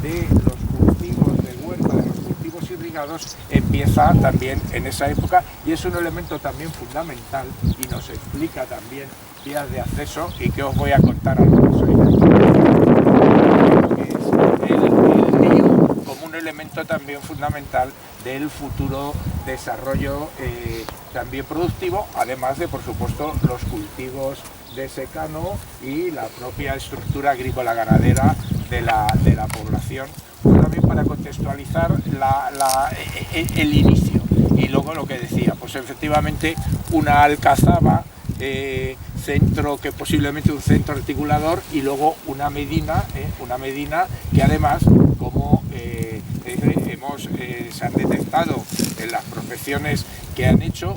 de los cultivos de huerta, de los cultivos irrigados, empieza también en esa época, y es un elemento también fundamental, y nos explica también vías de acceso, y que os voy a contar algunos hoy. Elemento también fundamental del futuro desarrollo también productivo, además de, por supuesto, los cultivos de secano y la propia estructura agrícola ganadera de la población, pues también para contextualizar el inicio. Y luego lo que decía, pues efectivamente una alcazaba, centro, que posiblemente un centro articulador, y luego una medina que además, como se han detectado en las prospecciones que han hecho,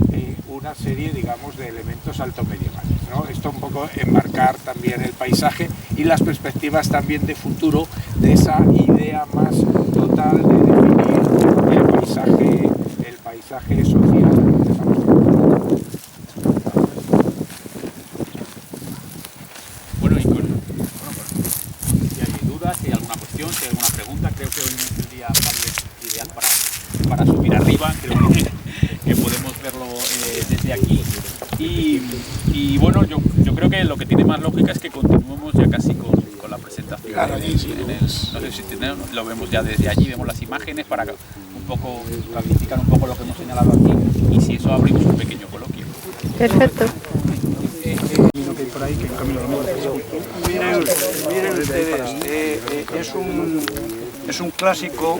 una serie, digamos, de elementos altomedievales, ¿no? Esto un poco enmarcar también el paisaje y las perspectivas también de futuro de esa idea más total de definir el paisaje social. Bueno, y si hay dudas, si hay alguna cuestión, si hay alguna pregunta, creo que hoy es el día ideal para subir arriba, creo que podemos verlo desde aquí. Y bueno, yo creo que lo que tiene más lógica es que continuemos ya casi con la presentación. Claro, no sé si lo vemos ya desde allí, vemos las imágenes para un poco clarificar un poco lo que hemos señalado aquí, y si eso abrimos un pequeño coloquio. Perfecto. Miren ustedes, es un clásico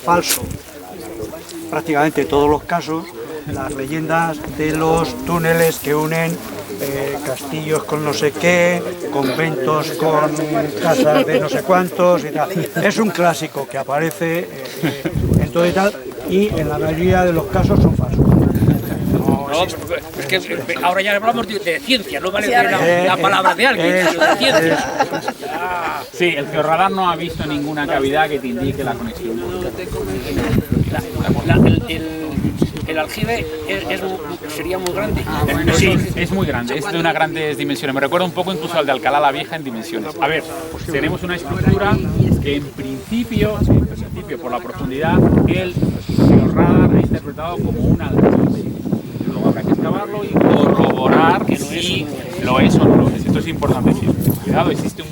falso. Prácticamente todos los casos, las leyendas de los túneles que unen castillos con no sé qué, conventos con casas de no sé cuántos y tal. Es un clásico que aparece en todo y tal, y en la mayoría de los casos son falsos. No, es que ahora ya hablamos de ciencia, no vale la palabra de alguien, de ciencia. Sí, el georradar no ha visto ninguna cavidad que te indique la conexión. El aljibe sería muy grande. Sí, es muy grande, es de unas grandes dimensiones. Me recuerda un poco incluso al de Alcalá la Vieja en dimensiones. A ver, tenemos una estructura que en principio por la profundidad, el georradar ha interpretado como un aljibe. Luego habrá que excavarlo y corroborar que si lo es o no lo es. Esto es importante siempre. Cuidado, existe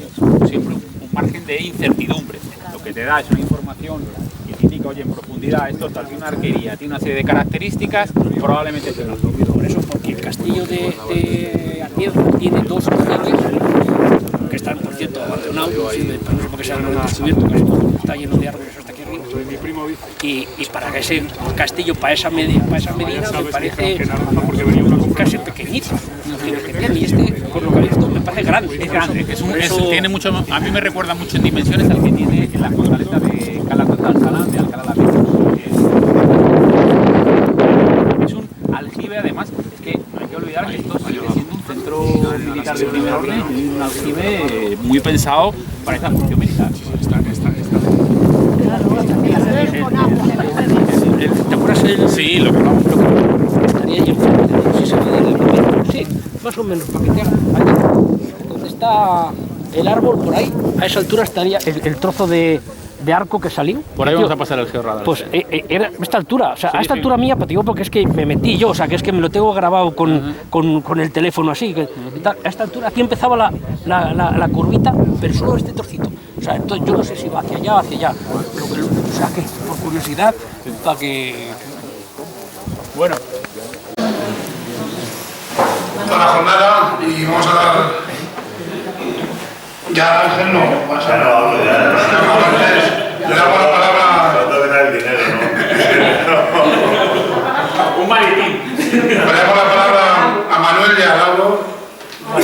siempre un margen de incertidumbre. Lo que te da es una información que te indica, oye, en profundidad esto está, tiene una arquería, tiene una serie de características, probablemente sea un aljibe. Por eso, porque el castillo de Atienza tiene dos aljides que están, por cierto, abandonados, porque se han descubierto, casi todo está lleno de árboles hasta aquí arriba. Y para ese castillo, para esa medina, me parece casi pequeñito. Y este, por lo que he visto, me parece grande. Es grande, tiene mucho, a mí me recuerda mucho en dimensiones al que tiene en la fortaleza de Alcalá de Alcalá la Vieja. Es un aljibe, además, es que no hay que olvidar que esto sigue siendo un centro centro militar de primer orden, un aljibe muy pensado para esta función militar. ¿Te acuerdas el...? Sí, lo que estaría allí enfrente, no sé si se puede... Sí, más o menos, para que te haga... Ahí, donde está el árbol, por ahí, a esa altura estaría el trozo de arco que salió. Por ahí vamos a pasar el georradar. Pues era a esta altura, o sea, sí, a esta altura mía, pues digo porque es que me metí yo, o sea, que es que me lo tengo grabado con el teléfono así, que, a esta altura aquí empezaba la curvita, pero solo este trocito. O sea, entonces yo no sé si va hacia allá o hacia allá. O sea, que por curiosidad, para que... Bueno. Toda la jornada y vamos a dar... Ya Ángel no pasa. Ya no hablo, ya. Le damos la palabra... No tengo que dar el dinero, ¿no? Un maletín. Le damos la palabra a Manuel y a Lauro. A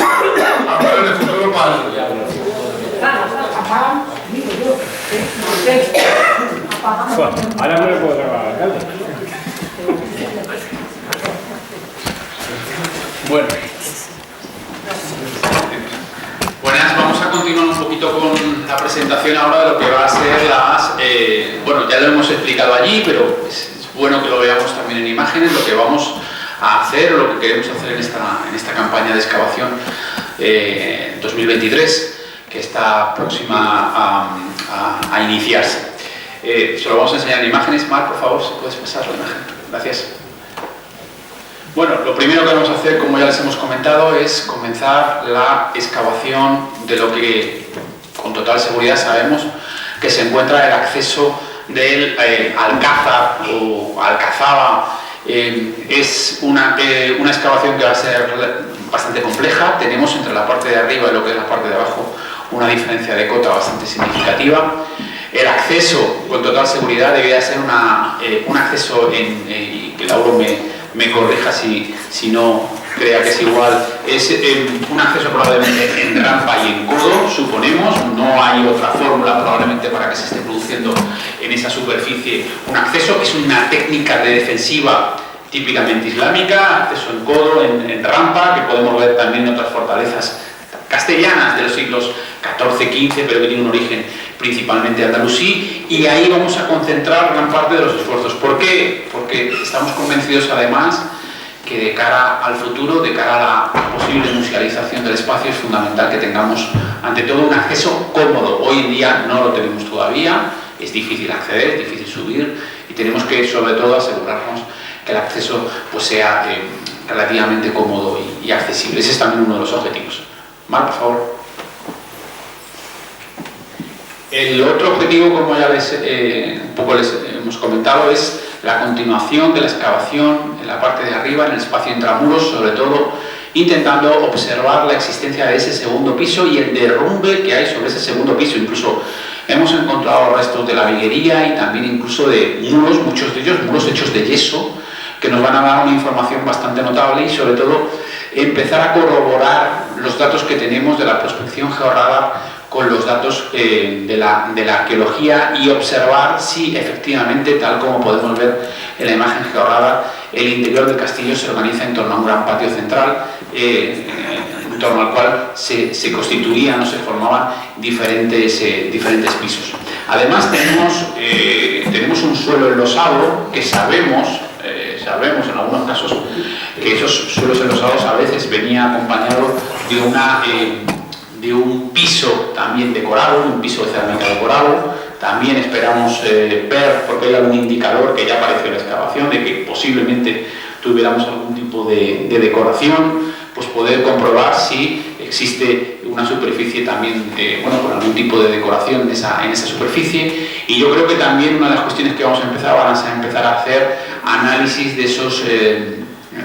Manuel de Futuro para... Ahora no le puedo grabar al alcalde. Bueno. Buenas, vamos a continuar un poquito con la presentación ahora de lo que va a ser las... bueno, ya lo hemos explicado allí, pero es bueno que lo veamos también en imágenes, lo que vamos a hacer o lo que queremos hacer en esta campaña de excavación 2023, que está próxima a iniciarse. Se lo vamos a enseñar en imágenes. Mar, por favor, si puedes pasar la imagen. Gracias. Bueno, lo primero que vamos a hacer, como ya les hemos comentado, es comenzar la excavación de lo que con total seguridad sabemos que se encuentra el acceso del Alcázar o Alcazaba. Es una excavación que va a ser bastante compleja. Tenemos entre la parte de arriba y lo que es la parte de abajo una diferencia de cota bastante significativa. El acceso, con total seguridad, debería ser un acceso y que Lauro me corrija si no crea que es igual, es un acceso probablemente en rampa y en codo, suponemos. No hay otra fórmula probablemente para que se esté produciendo en esa superficie un acceso. Es una técnica de defensiva típicamente islámica, acceso en codo, en rampa, que podemos ver también en otras fortalezas castellanas de los siglos XIV, XV, pero que tiene un origen principalmente andalusí, y ahí vamos a concentrar gran parte de los esfuerzos. ¿Por qué? Porque estamos convencidos además que de cara al futuro, de cara a la posible musealización del espacio, es fundamental que tengamos ante todo un acceso cómodo. Hoy en día no lo tenemos todavía, es difícil acceder, es difícil subir, y tenemos que sobre todo asegurarnos que el acceso pues sea relativamente cómodo y accesible. Ese es también uno de los objetivos. Mar, por favor. El otro objetivo, como ya les hemos comentado, es la continuación de la excavación en la parte de arriba, en el espacio intramuros, sobre todo intentando observar la existencia de ese segundo piso y el derrumbe que hay sobre ese segundo piso. Incluso hemos encontrado restos de la viguería y también incluso de muros, muchos de ellos muros hechos de yeso, que nos van a dar una información bastante notable y sobre todo empezar a corroborar los datos que tenemos de la prospección georradar con los datos de la arqueología y observar si efectivamente, tal como podemos ver en la imagen georradar, el interior del castillo se organiza en torno a un gran patio central en torno al cual se constituían o se formaban diferentes pisos. Además tenemos un suelo enlosado que sabemos en algunos casos que esos suelos enlosados a veces venía acompañado de un piso también decorado, un piso de cerámica decorado. También esperamos ver, porque hay algún indicador que ya apareció en la excavación, de que posiblemente tuviéramos algún tipo de decoración, pues poder comprobar si existe una superficie también, con algún tipo de decoración en esa superficie. Y yo creo que también una de las cuestiones que vamos a empezar a empezar a hacer análisis de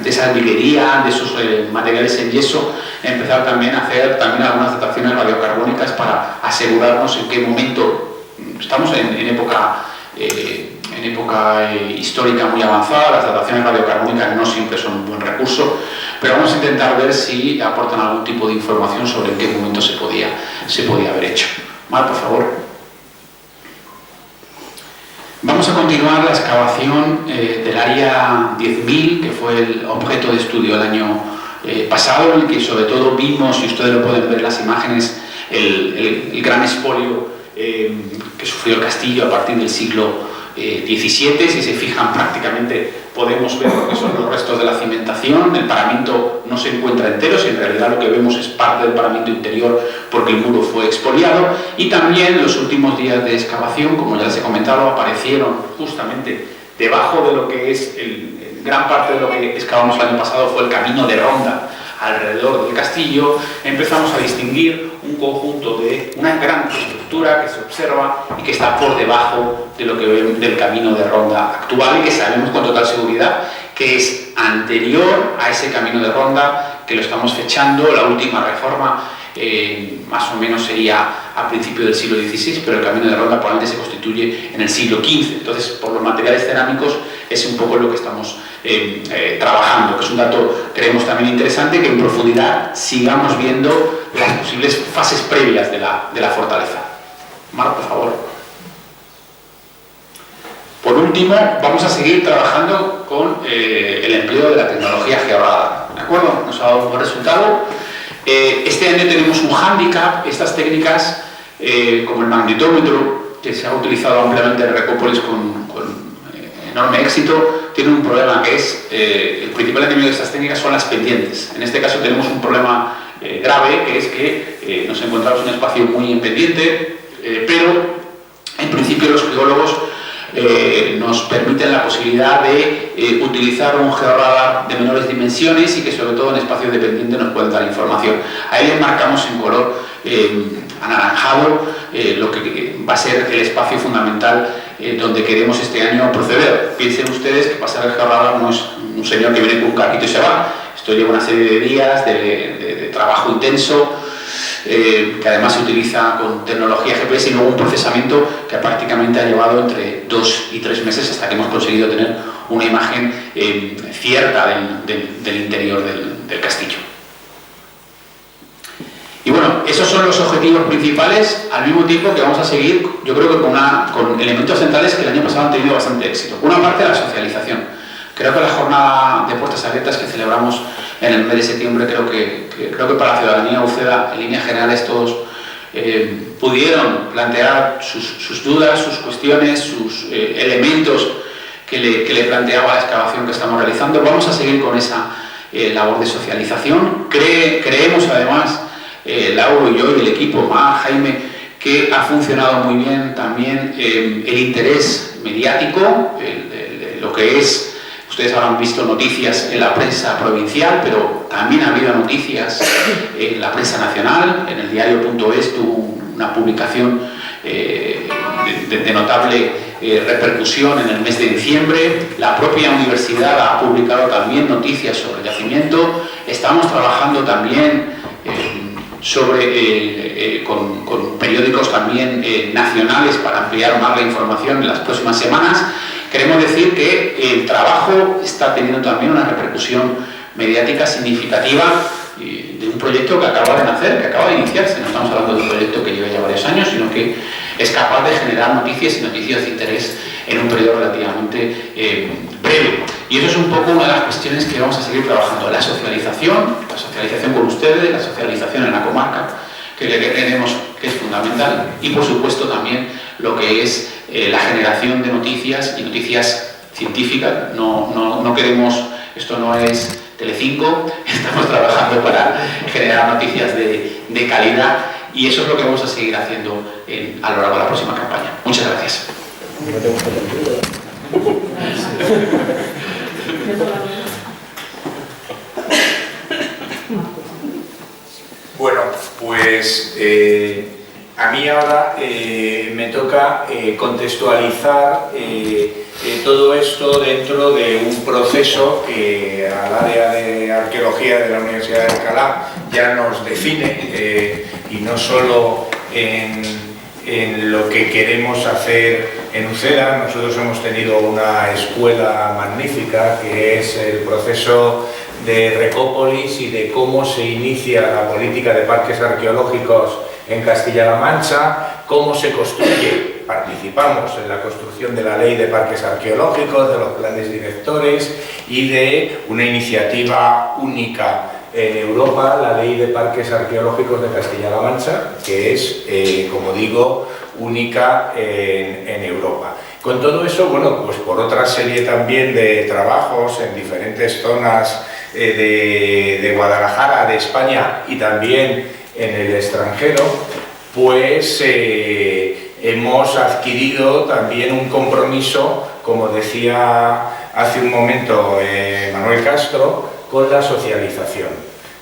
esa viguería, de esos materiales en yeso, empezar también a hacer algunas dataciones radiocarbónicas para asegurarnos en qué momento estamos en época histórica muy avanzada. Las dataciones radiocarbónicas no siempre son un buen recurso, pero vamos a intentar ver si aportan algún tipo de información sobre en qué momento se podía haber hecho. Mar, por favor. Vamos a continuar la excavación del área 10.000, que fue el objeto de estudio el pasado, en el que sobre todo vimos, y ustedes lo pueden ver en las imágenes, el gran expolio que sufrió el castillo a partir del siglo XVII. Si se fijan, prácticamente podemos ver lo que son los restos de la cimentación. El paramento no se encuentra entero, si en realidad lo que vemos es parte del paramento interior porque el muro fue expoliado. Y también en los últimos días de excavación, como ya les he comentado, aparecieron justamente debajo de lo que es gran parte de lo que excavamos el año pasado fue el camino de ronda alrededor del castillo. Empezamos a distinguir un conjunto de una gran estructura que se observa y que está por debajo de lo que del camino de ronda actual, y que sabemos con total seguridad que es anterior a ese camino de ronda, que lo estamos fechando. La última reforma más o menos sería a principios del siglo XVI, pero el camino de ronda probablemente se constituye en el siglo XV. Entonces, por los materiales cerámicos es un poco lo que estamos trabajando, que es un dato, creemos, también interesante, que en profundidad sigamos viendo las posibles fases previas de la fortaleza. Mar, por favor. Por último, vamos a seguir trabajando con el empleo de la tecnología georradar, ¿de acuerdo? Nos ha dado un buen resultado. Este año tenemos un hándicap. Estas técnicas, como el magnetómetro, que se ha utilizado ampliamente en Recópolis con enorme éxito, tienen un problema, que es el principal enemigo de estas técnicas son las pendientes. En este caso tenemos un problema grave, que es que nos encontramos en un espacio muy en pendiente, pero en principio los geólogos nos permiten la posibilidad de utilizar un georradar de menores dimensiones y que sobre todo en espacios de pendiente nos pueden dar información. Ahí les marcamos en color anaranjado lo que va a ser el espacio fundamental donde queremos este año proceder. Piensen ustedes que pasar el georradar no es un señor que viene con un carrito y se va. Esto lleva una serie de días de trabajo intenso, que además se utiliza con tecnología GPS y luego un procesamiento que prácticamente ha llevado entre 2 y 3 meses hasta que hemos conseguido tener una imagen cierta del interior del castillo. Y bueno, esos son los objetivos principales, al mismo tiempo que vamos a seguir, yo creo que con elementos centrales que el año pasado han tenido bastante éxito. Una parte, la socialización. Creo que la jornada de puertas abiertas que celebramos en el mes de septiembre, creo que para la ciudadanía UCEDA, en líneas generales, todos pudieron plantear sus dudas, sus cuestiones, sus elementos que le planteaba la excavación que estamos realizando. Vamos a seguir con esa labor de socialización. Creemos además, Lauro y yo y el equipo, Mar, Jaime, que ha funcionado muy bien también el interés mediático, lo que es. Ustedes habrán visto noticias en la prensa provincial, pero también ha habido noticias en la prensa nacional. En el diario.es tuvo una publicación de notable repercusión en el mes de diciembre. La propia universidad ha publicado también noticias sobre el yacimiento. Estamos trabajando también con periódicos también nacionales para ampliar más la información en las próximas semanas. Queremos decir que el trabajo está teniendo también una repercusión mediática significativa de un proyecto que acaba de nacer, que acaba de iniciarse. No estamos hablando de un proyecto que lleva ya varios años, sino que es capaz de generar noticias y noticias de interés en un periodo relativamente breve. Y eso es un poco una de las cuestiones que vamos a seguir trabajando. La socialización con ustedes, la socialización en la comarca, que creemos que es fundamental, y por supuesto también lo que es la generación de noticias y noticias científicas. No queremos, esto no es Telecinco, estamos trabajando para generar noticias de calidad, y eso es lo que vamos a seguir haciendo a lo largo de la próxima campaña. Muchas gracias. Bueno, pues a mí ahora me toca contextualizar todo esto dentro de un proceso que al área de arqueología de la Universidad de Alcalá ya nos define, y no solo en lo que queremos hacer en UCEDA. Nosotros hemos tenido una escuela magnífica que es el proceso de Recópolis y de cómo se inicia la política de parques arqueológicos en Castilla-La Mancha, cómo se construye. Participamos en la construcción de la Ley de Parques Arqueológicos, de los planes directores y de una iniciativa única en Europa la Ley de Parques Arqueológicos de Castilla-La Mancha, que es, como digo, única en Europa. Con todo eso, bueno, pues por otra serie también de trabajos en diferentes zonas de Guadalajara, de España y también en el extranjero, pues hemos adquirido también un compromiso, como decía hace un momento Manuel Castro, con la socialización.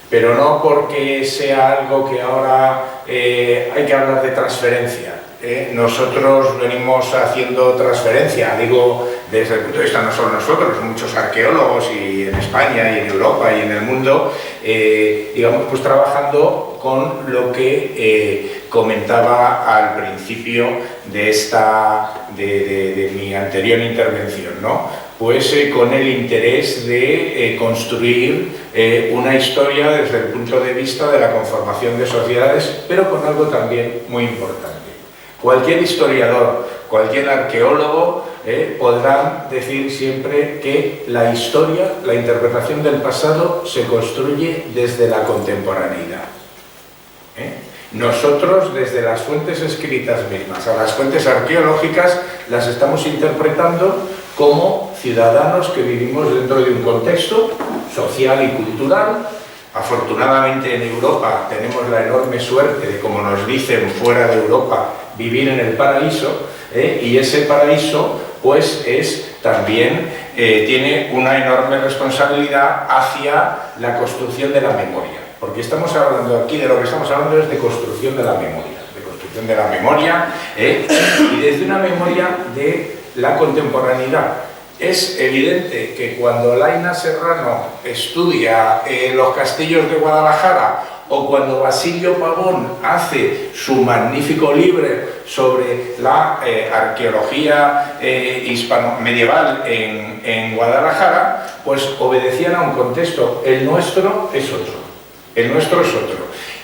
Pero no porque sea algo que ahora hay que hablar de transferencia. Nosotros venimos haciendo transferencia, digo, desde el punto de vista no solo nosotros, muchos arqueólogos y en España y en Europa y en el mundo, digamos, pues trabajando con lo que comentaba al principio de mi anterior intervención, ¿no? Pues con el interés de construir una historia desde el punto de vista de la conformación de sociedades, pero con algo también muy importante. Cualquier historiador, cualquier arqueólogo podrán decir siempre que la historia, la interpretación del pasado se construye desde la contemporaneidad. Nosotros, desde las fuentes escritas mismas a las fuentes arqueológicas, las estamos interpretando como ciudadanos que vivimos dentro de un contexto social y cultural. Afortunadamente en Europa tenemos la enorme suerte de, como nos dicen fuera de Europa, vivir en el paraíso, y ese paraíso pues también tiene una enorme responsabilidad hacia la construcción de la memoria, porque estamos hablando aquí, de lo que estamos hablando es de construcción de la memoria, y desde una memoria de la contemporaneidad. Es evidente que cuando Laina Serrano estudia los castillos de Guadalajara, o cuando Basilio Pavón hace su magnífico libro sobre la arqueología hispano-medieval en Guadalajara, pues obedecían a un contexto. El nuestro es otro.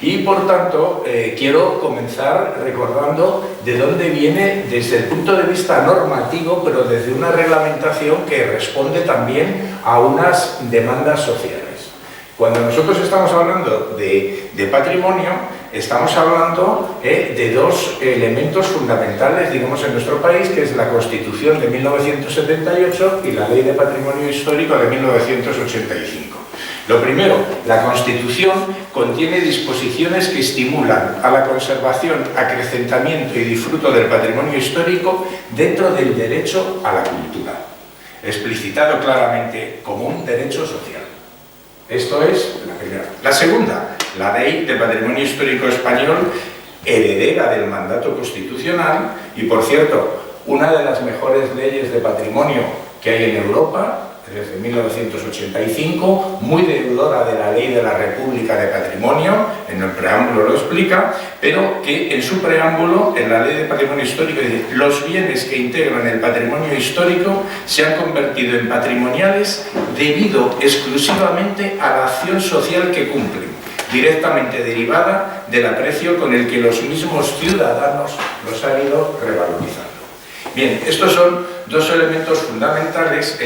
Y por tanto, quiero comenzar recordando de dónde viene desde el punto de vista normativo, pero desde una reglamentación que responde también a unas demandas sociales. Cuando nosotros estamos hablando de patrimonio, estamos hablando de dos elementos fundamentales, digamos, en nuestro país, que es la Constitución de 1978 y la Ley de Patrimonio Histórico de 1985. Lo primero, la Constitución contiene disposiciones que estimulan a la conservación, acrecentamiento y disfruto del patrimonio histórico dentro del derecho a la cultura, explicitado claramente como un derecho social. Esto es la primera. La segunda, la Ley de Patrimonio Histórico Español, heredera del mandato constitucional y, por cierto, una de las mejores leyes de patrimonio que hay en Europa, desde 1985, muy deudora de la Ley de la República de Patrimonio, en el preámbulo lo explica, pero que en su preámbulo, en la Ley de Patrimonio Histórico, dice: los bienes que integran el patrimonio histórico se han convertido en patrimoniales debido exclusivamente a la acción social que cumplen, directamente derivada del aprecio con el que los mismos ciudadanos los han ido revalorizando. Bien, estos son dos elementos fundamentales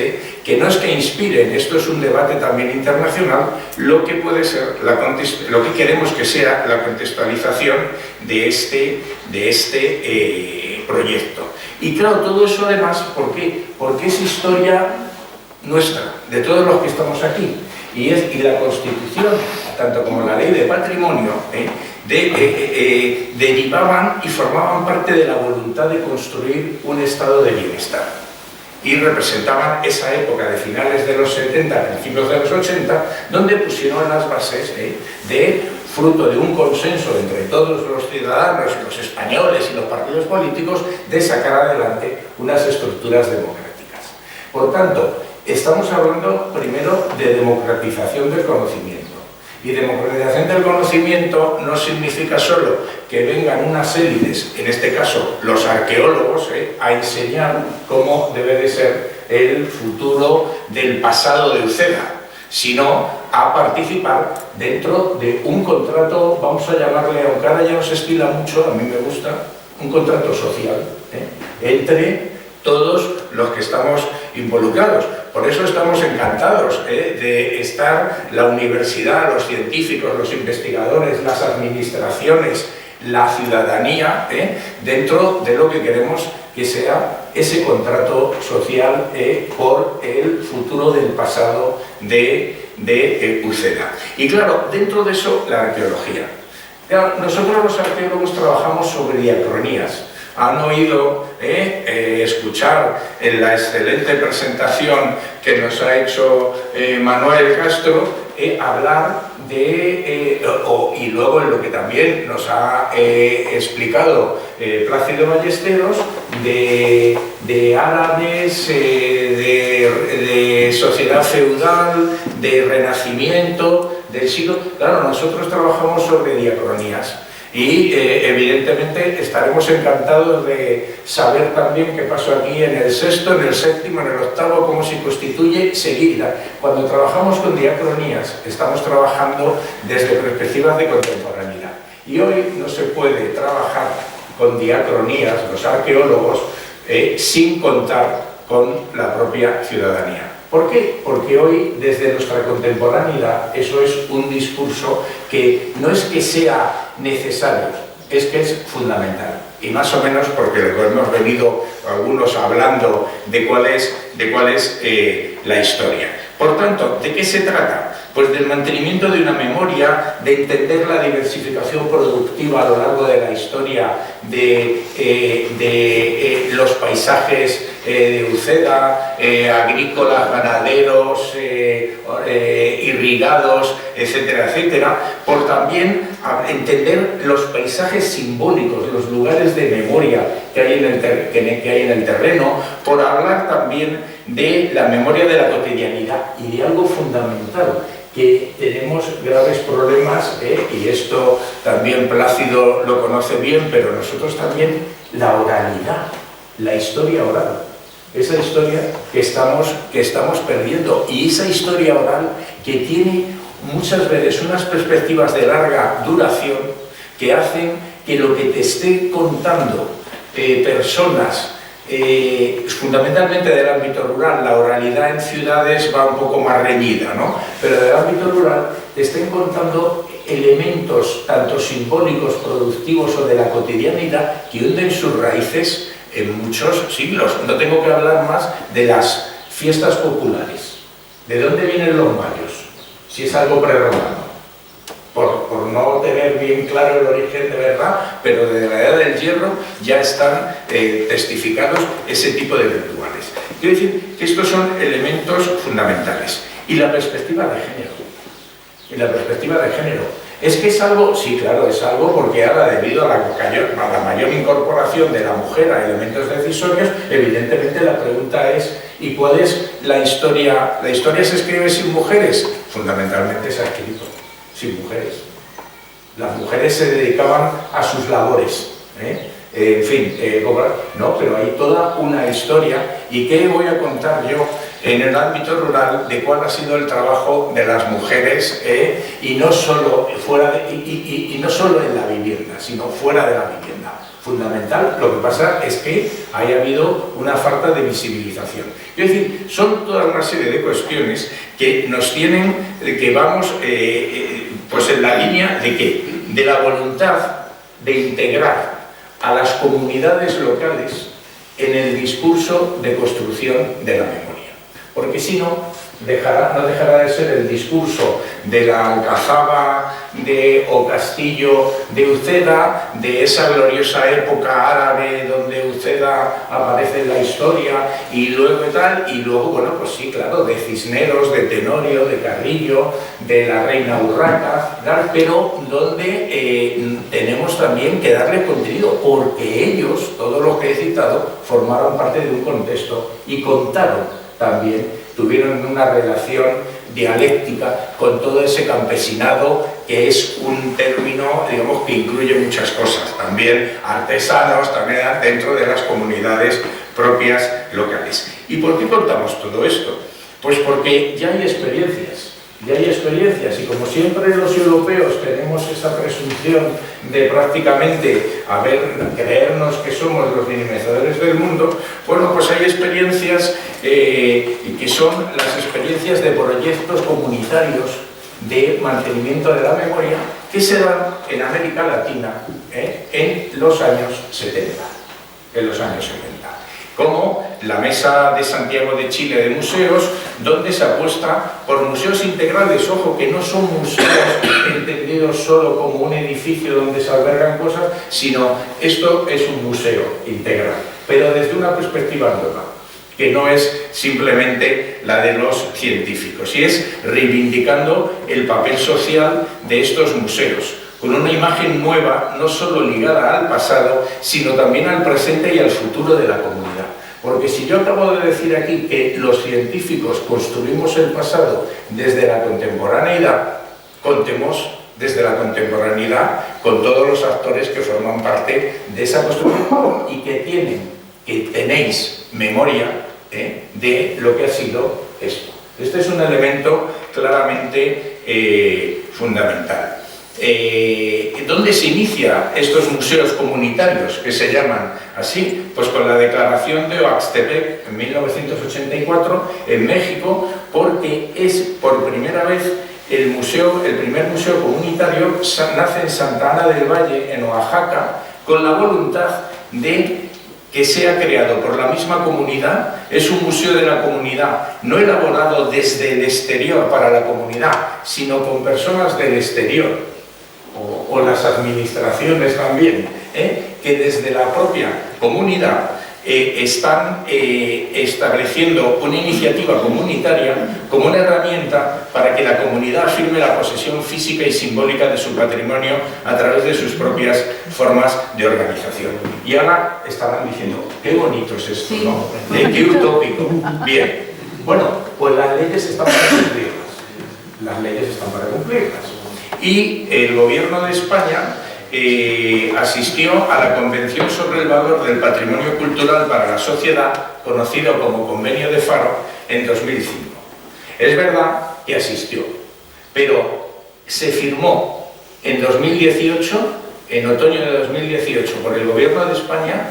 que no es que inspiren, esto es un debate también internacional, lo que puede ser, lo que queremos que sea la contextualización de este proyecto. Y claro, todo eso además, ¿por qué? Porque es historia nuestra, de todos los que estamos aquí. Y la Constitución, tanto como la Ley de Patrimonio, derivaban y formaban parte de la voluntad de construir un estado de bienestar. Y representaban esa época de finales de los 70, principios de los 80, donde pusieron las bases fruto de un consenso entre todos los ciudadanos, los españoles y los partidos políticos, de sacar adelante unas estructuras democráticas. Por tanto, estamos hablando primero de democratización del conocimiento. Y democratización del conocimiento no significa solo que vengan unas élites, en este caso los arqueólogos, a enseñar cómo debe de ser el futuro del pasado de Uceda, sino a participar dentro de un contrato, vamos a llamarle, aunque ahora ya no se estila mucho, a mí me gusta, un contrato social, entre todos los que estamos involucrados. por eso estamos encantados de estar la universidad, los científicos, los investigadores, las administraciones, la ciudadanía, dentro de lo que queremos que sea ese contrato social por el futuro del pasado de Uceda. Y claro, dentro de eso, la arqueología. Claro, nosotros los arqueólogos trabajamos sobre diacronías. Han oído escuchar en la excelente presentación que nos ha hecho Manuel Castro hablar de, y luego en lo que también nos ha explicado Plácido Ballesteros, de árabes, de sociedad feudal, de renacimiento, del siglo. Claro, nosotros trabajamos sobre diacronías. Y evidentemente estaremos encantados de saber también qué pasó aquí en el sexto, en el séptimo, en el octavo, cómo se constituye seguida. Cuando trabajamos con diacronías, estamos trabajando desde perspectivas de contemporaneidad. Y hoy no se puede trabajar con diacronías, los arqueólogos, sin contar con la propia ciudadanía. ¿Por qué? Porque hoy, desde nuestra contemporaneidad, eso es un discurso que no es que sea necesario, es que es fundamental. Y más o menos porque lo hemos venido algunos hablando de cuál es la historia. Por tanto, ¿de qué se trata? Pues del mantenimiento de una memoria, de entender la diversificación productiva a lo largo de la historia de los paisajes de Uceda, agrícolas, ganaderos, irrigados, etcétera, etcétera, por también entender los paisajes simbólicos, los lugares de memoria que hay en el terreno, por hablar también de la memoria de la cotidianidad y de algo fundamental, que tenemos graves problemas, y esto también Plácido lo conoce bien, pero nosotros también, la oralidad, la historia oral, esa historia que estamos perdiendo, y esa historia oral que tiene muchas veces unas perspectivas de larga duración que hacen que lo que te esté contando personas, fundamentalmente del ámbito rural, la oralidad en ciudades va un poco más reñida, ¿no? Pero del ámbito rural te estén contando elementos tanto simbólicos, productivos o de la cotidianidad que hunden sus raíces en muchos siglos. No tengo que hablar más de las fiestas populares. ¿De dónde vienen los mayos? Si es algo prerromano. Por no tener bien claro el origen de verdad, pero desde la Edad del Hierro ya están testificados ese tipo de rituales. Quiero decir que estos son elementos fundamentales. Y la perspectiva de género. Es que es algo, sí, claro, es algo porque ahora, debido a la mayor incorporación de la mujer a elementos decisorios, evidentemente la pregunta es, ¿y cuál es la historia? ¿La historia se escribe sin mujeres? Fundamentalmente se ha escrito sin mujeres. Las mujeres se dedicaban a sus labores, en fin, no, pero hay toda una historia. ¿Y qué voy a contar yo en el ámbito rural de cuál ha sido el trabajo de las mujeres, y no solo no solo en la vivienda, sino fuera de la vivienda? Fundamental. Lo que pasa es que haya habido una falta de visibilización. Es decir, son toda una serie de cuestiones que nos tienen, que vamos pues en la línea de ¿qué? De la voluntad de integrar a las comunidades locales en el discurso de construcción de la memoria. Porque si no, no dejará de ser el discurso de la Alcazaba o Castillo de Uceda, de esa gloriosa época árabe donde Uceda aparece en la historia, y luego bueno, pues sí, claro, de Cisneros, de Tenorio, de Carrillo, de la reina Urraca, pero donde tenemos también que darle contenido, porque ellos, todos los que he citado, formaron parte de un contexto y contaron también, tuvieron una relación dialéctica con todo ese campesinado, que es un término, digamos, que incluye muchas cosas, también artesanos, también dentro de las comunidades propias locales. ¿Y por qué contamos todo esto? Pues porque ya hay experiencias. y hay experiencias, y como siempre los europeos tenemos esa presunción de prácticamente creernos que somos los dinamizadores del mundo, bueno, pues hay experiencias que son las experiencias de proyectos comunitarios de mantenimiento de la memoria que se dan en América Latina en los años 70. Como la Mesa de Santiago de Chile de Museos, donde se apuesta por museos integrales, ojo, que no son museos entendidos solo como un edificio donde se albergan cosas, sino esto es un museo integral, pero desde una perspectiva nueva, que no es simplemente la de los científicos, y es reivindicando el papel social de estos museos, con una imagen nueva, no solo ligada al pasado, sino también al presente y al futuro de la comunidad. Porque si yo acabo de decir aquí que los científicos construimos el pasado desde la contemporaneidad, contemos desde la contemporaneidad con todos los actores que forman parte de esa construcción y que tenéis memoria de lo que ha sido esto. Este es un elemento claramente fundamental. ¿Dónde se inicia estos museos comunitarios que se llaman así? Pues con la declaración de Oaxtepec en 1984 en México, porque es por primera vez el primer museo comunitario nace en Santa Ana del Valle, en Oaxaca, con la voluntad de que sea creado por la misma comunidad. Es un museo de la comunidad, no elaborado desde el exterior para la comunidad, sino con personas del exterior, o las administraciones también, que desde la propia comunidad están estableciendo una iniciativa comunitaria como una herramienta para que la comunidad afirme la posesión física y simbólica de su patrimonio a través de sus propias formas de organización. Y ahora estarán diciendo, qué bonito es esto, ¿no? Qué utópico. Bien, bueno, pues las leyes están para cumplirlas. Las leyes están para cumplirlas. Y el gobierno de España asistió a la Convención sobre el Valor del Patrimonio Cultural para la Sociedad, conocido como Convenio de Faro, en 2005. Es verdad que asistió, pero se firmó en 2018, en otoño de 2018, por el gobierno de España,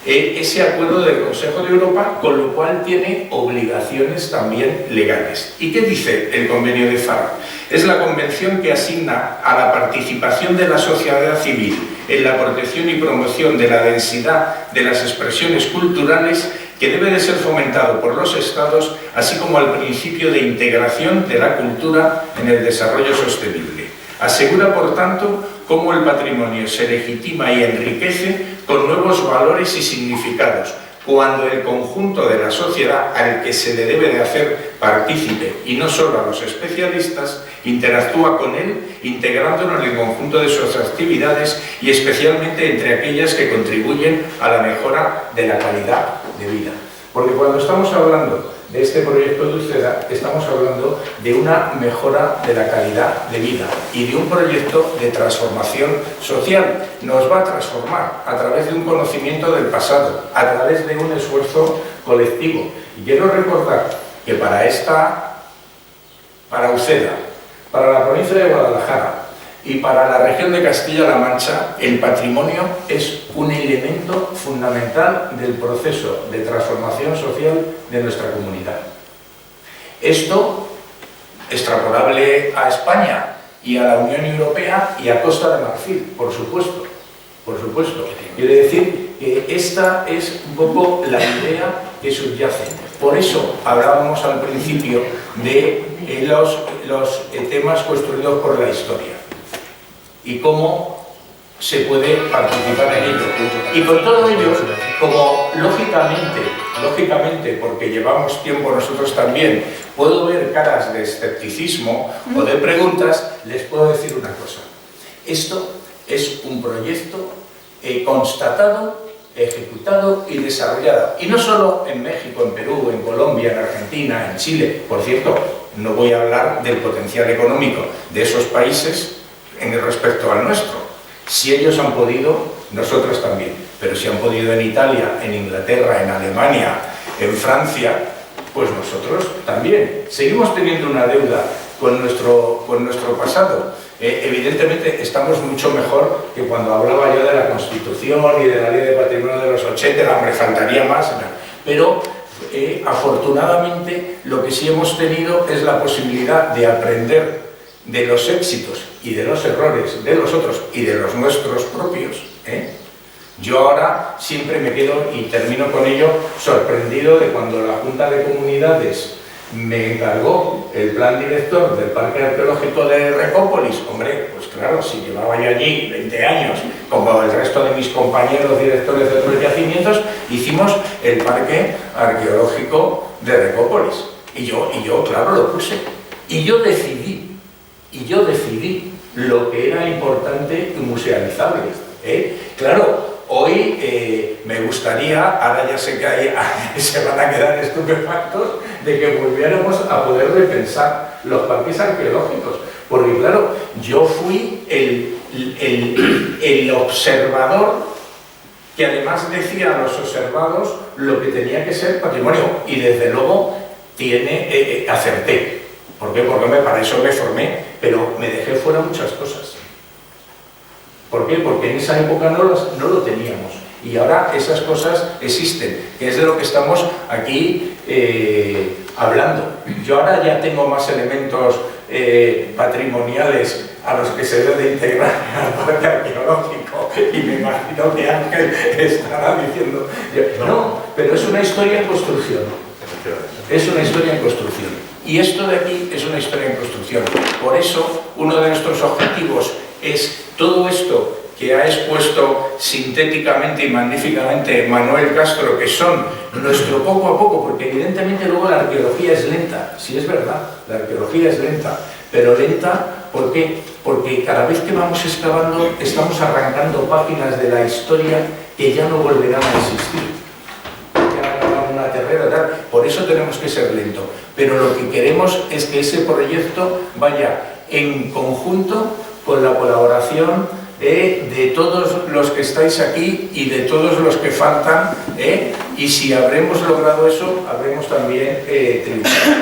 ese acuerdo del Consejo de Europa, con lo cual tiene obligaciones también legales. ¿Y qué dice el Convenio de Faro? Es la convención que asigna a la participación de la sociedad civil en la protección y promoción de la densidad de las expresiones culturales, que debe de ser fomentado por los Estados, así como al principio de integración de la cultura en el desarrollo sostenible. Asegura, por tanto, cómo el patrimonio se legitima y enriquece con nuevos valores y significados, cuando el conjunto de la sociedad al que se le debe de hacer partícipe, y no solo a los especialistas, interactúa con él, integrándolo en el conjunto de sus actividades y especialmente entre aquellas que contribuyen a la mejora de la calidad de vida. Porque cuando estamos hablando de este proyecto de Uceda, estamos hablando de una mejora de la calidad de vida y de un proyecto de transformación social. Nos va a transformar a través de un conocimiento del pasado, a través de un esfuerzo colectivo. Y quiero recordar que para Uceda, para la provincia de Guadalajara y para la región de Castilla-La Mancha, el patrimonio es un elemento fundamental del proceso de transformación social de nuestra comunidad. Esto, extrapolable a España y a la Unión Europea y a Costa de Marfil, por supuesto. Por supuesto. Quiere decir que esta es un poco la idea que subyace. Por eso hablábamos al principio de los temas construidos por la historia y cómo se puede participar en ello. Y con todo ello, como lógicamente, porque llevamos tiempo nosotros también, puedo ver caras de escepticismo o de preguntas, les puedo decir una cosa. Esto es un proyecto constatado, ejecutado y desarrollado. Y no solo en México, en Perú, en Colombia, en Argentina, en Chile. Por cierto, no voy a hablar del potencial económico de esos países respecto al nuestro. Si ellos han podido, nosotros también. Pero si han podido en Italia, en Inglaterra, en Alemania, en Francia, pues nosotros también. Seguimos teniendo una deuda con nuestro pasado. Evidentemente estamos mucho mejor que cuando hablaba yo de la Constitución y de la Ley de Patrimonio de los 80, hombre, faltaría más, pero afortunadamente lo que sí hemos tenido es la posibilidad de aprender de los éxitos y de los errores de los otros y de los nuestros propios. Yo ahora siempre me quedo, y termino con ello, sorprendido de cuando la Junta de Comunidades me encargó el plan director del Parque Arqueológico de Recópolis. Hombre, pues claro, si llevaba yo allí 20 años, como el resto de mis compañeros directores de otros yacimientos, hicimos el Parque Arqueológico de Recópolis. Y yo, claro, lo puse. Y yo decidí lo que era importante y musealizable. Claro, hoy me gustaría, ahora ya sé que se van a quedar estupefactos, de que volviéramos a poder repensar los parques arqueológicos. Porque claro, yo fui el observador que además decía a los observados lo que tenía que ser patrimonio. Y desde luego acerté. ¿Por qué? Porque para eso me formé, pero me dejé fuera muchas cosas. ¿Por qué? Porque en esa época no lo teníamos. Y ahora esas cosas existen, que es de lo que estamos aquí hablando. Yo ahora ya tengo más elementos patrimoniales a los que se debe integrar al parque arqueológico, y me imagino que Ángel estará diciendo... No, pero es una historia en construcción. Es una historia en construcción. Y esto de aquí es una historia en construcción. Por eso, uno de nuestros objetivos es todo esto que ha expuesto sintéticamente y magníficamente Manuel Castro, que son nuestro poco a poco, porque evidentemente luego la arqueología es lenta, sí es verdad, la arqueología es lenta, pero lenta, ¿por qué? Porque cada vez que vamos excavando estamos arrancando páginas de la historia que ya no volverán a existir. Una terrera, tal. Por eso tenemos que ser lento, pero lo que queremos es que ese proyecto vaya en conjunto con la colaboración de todos los que estáis aquí y de todos los que faltan, y si habremos logrado eso, habremos también triunfado.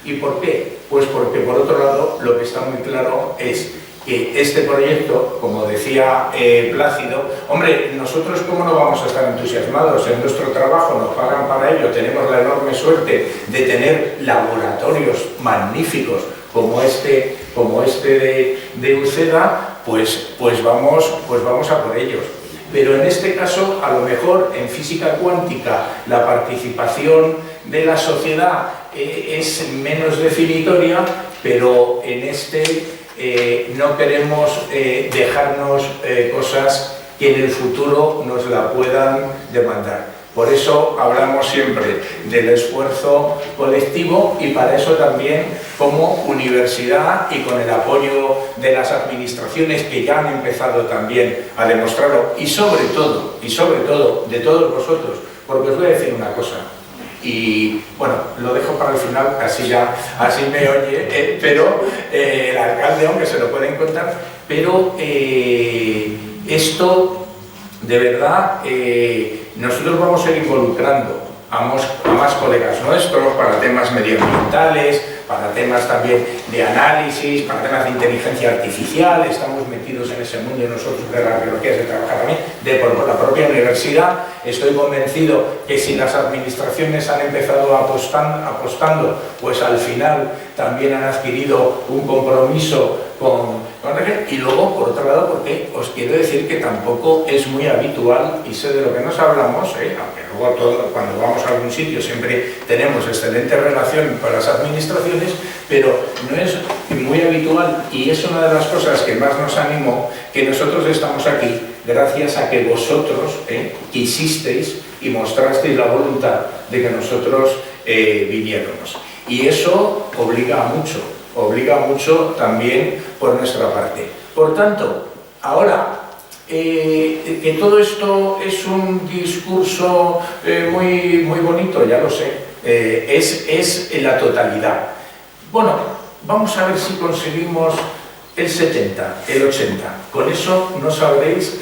¿Y por qué? Pues porque por otro lado lo que está muy claro es que este proyecto, como decía Plácido, hombre, nosotros cómo no vamos a estar entusiasmados, en nuestro trabajo nos pagan para ello, tenemos la enorme suerte de tener laboratorios magníficos como este de Uceda, pues vamos a por ellos. Pero en este caso, a lo mejor en física cuántica, la participación de la sociedad es menos definitoria, pero en no queremos dejarnos cosas que en el futuro nos la puedan demandar. Por eso hablamos siempre del esfuerzo colectivo, y para eso también como universidad y con el apoyo de las administraciones que ya han empezado también a demostrarlo, y sobre todo de todos vosotros, porque os voy a decir una cosa, y bueno, lo dejo para el final, así me oye, pero el alcalde, aunque se lo pueden contar, pero esto de verdad, nosotros vamos a ir involucrando a más colegas nuestros para temas medioambientales, para temas también de análisis, para temas de inteligencia artificial. Estamos metidos en ese mundo y nosotros de la arqueología se trabaja también por la propia universidad. Estoy convencido que si las administraciones han empezado apostando, pues al final también han adquirido un compromiso y luego, por otro lado, porque os quiero decir que tampoco es muy habitual, y sé de lo que nos hablamos, aunque luego cuando vamos a algún sitio siempre tenemos excelente relación con las administraciones, pero no es muy habitual, y es una de las cosas que más nos animó, que nosotros estamos aquí gracias a que vosotros quisisteis y mostrasteis la voluntad de que nosotros viniéramos. Y eso obliga mucho también por nuestra parte. Por tanto, ahora, que todo esto es un discurso muy bonito, ya lo sé, es en la totalidad. Bueno, vamos a ver si conseguimos el 70, el 80. Con eso no sabréis,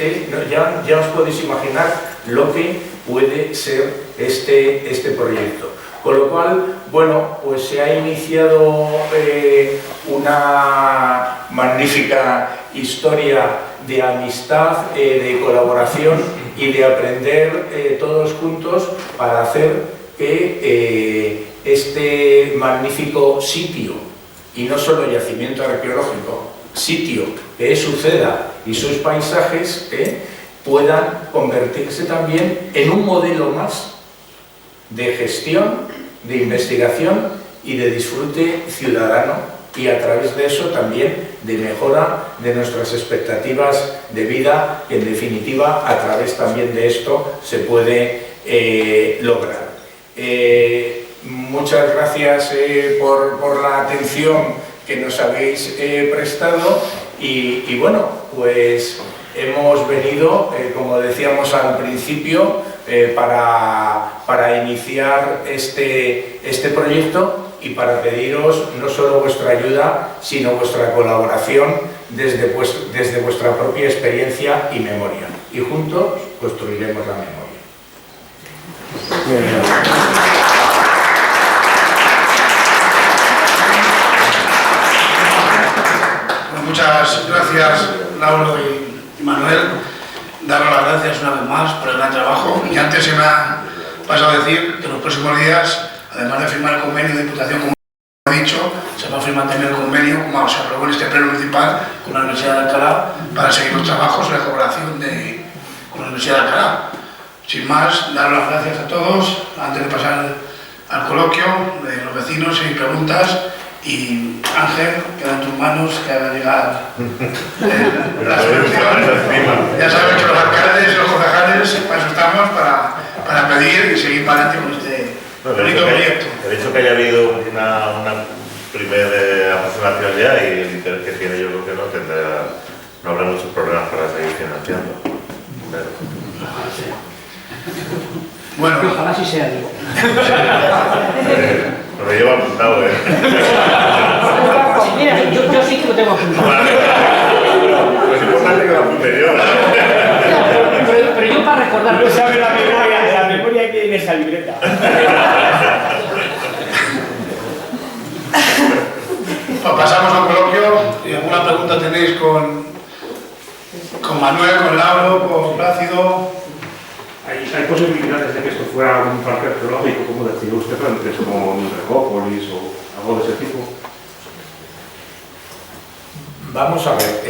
ya os podéis imaginar lo que puede ser este proyecto. Con lo cual bueno, pues se ha iniciado una magnífica historia de amistad, de colaboración y de aprender todos juntos para hacer que este magnífico sitio, y no solo yacimiento arqueológico, sitio que es Uceda y sus paisajes, puedan convertirse también en un modelo más de gestión, de investigación y de disfrute ciudadano, y a través de eso también de mejora de nuestras expectativas de vida, que en definitiva a través también de esto se puede lograr. Muchas gracias por la atención que nos habéis prestado y bueno, pues hemos venido, como decíamos al principio, para iniciar este proyecto y para pediros no solo vuestra ayuda, sino vuestra colaboración desde vuestra propia experiencia y memoria. Y juntos construiremos la memoria. Bueno, muchas gracias, Lauro y Manuel. Daros las gracias una vez más por el gran trabajo. Y antes se me ha pasado a decir que en los próximos días, además de firmar el convenio de Diputación, como he dicho, se va a firmar también el convenio, como se aprobó en este pleno municipal, con la Universidad de Alcalá, para seguir los trabajos en la colaboración con la Universidad de Alcalá. Sin más, daros las gracias a todos, antes de pasar al coloquio de los vecinos, si hay preguntas. Y Ángel, queda en tus manos que haga llegar la solución. Ya sabes que los alcaldes y los concejales para eso estamos, para pedir y seguir para adelante con este bonito proyecto. El hecho que haya habido una primera aproximación ya y el interés que tiene, yo creo que no habrá muchos problemas para seguir financiando. Bueno, ojalá sí sea, digo. Lo llevo apuntado, Mira, yo sí que lo tengo apuntado. Pues es importante que lo apunte yo. Pero yo para recordar. No sabe la memoria que hay en esa libreta. pues pasamos al coloquio. Si alguna pregunta tenéis con Manuel, con Lauro, con Plácido. ¿Hay posibilidades de que esto fuera un parque arqueológico, como decía usted antes, como un Recópolis o algo de ese tipo? Vamos a ver,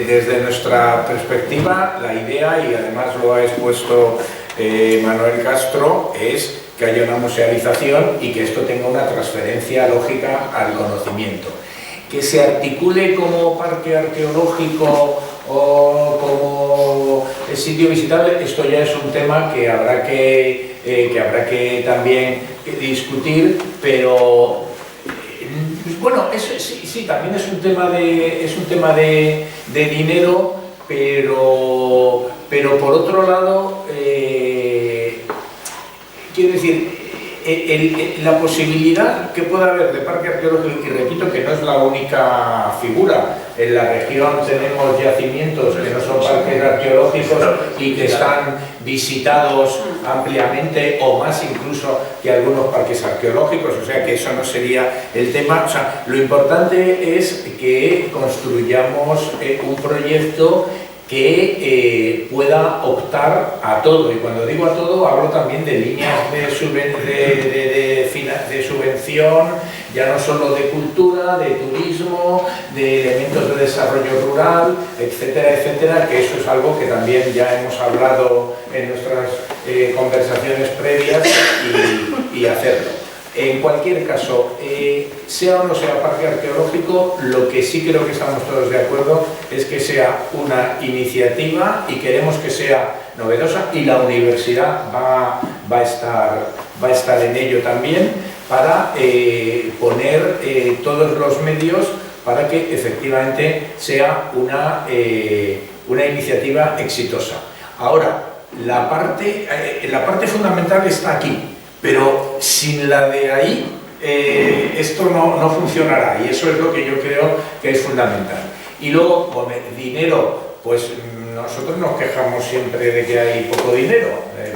desde nuestra perspectiva, la idea, y además lo ha expuesto Manuel Castro, es que haya una musealización y que esto tenga una transferencia lógica al conocimiento. Que se articule como parque arqueológico o como sitio visitable, esto ya es un tema que habrá que también discutir, pero bueno, eso sí, también es un tema de dinero, pero por otro lado, quiero decir, la posibilidad que pueda haber de parque arqueológico, y repito que no es la única figura, en la región tenemos yacimientos que no son parques arqueológicos y que están visitados ampliamente, o más incluso que algunos parques arqueológicos, o sea que eso no sería el tema. O sea, lo importante es que construyamos un proyecto que pueda optar a todo, y cuando digo a todo hablo también de líneas de subvención, ya no solo de cultura, de turismo, de elementos de desarrollo rural, etcétera, etcétera, que eso es algo que también ya hemos hablado en nuestras conversaciones previas y hacerlo. En cualquier caso, sea o no sea parque arqueológico, lo que sí creo que estamos todos de acuerdo es que sea una iniciativa y queremos que sea novedosa, y la universidad va a estar en ello también para poner todos los medios para que efectivamente sea una iniciativa exitosa. Ahora, la parte fundamental está aquí, pero sin la de ahí esto no funcionará, y eso es lo que yo creo que es fundamental. Y luego, con el dinero, pues nosotros nos quejamos siempre de que hay poco dinero,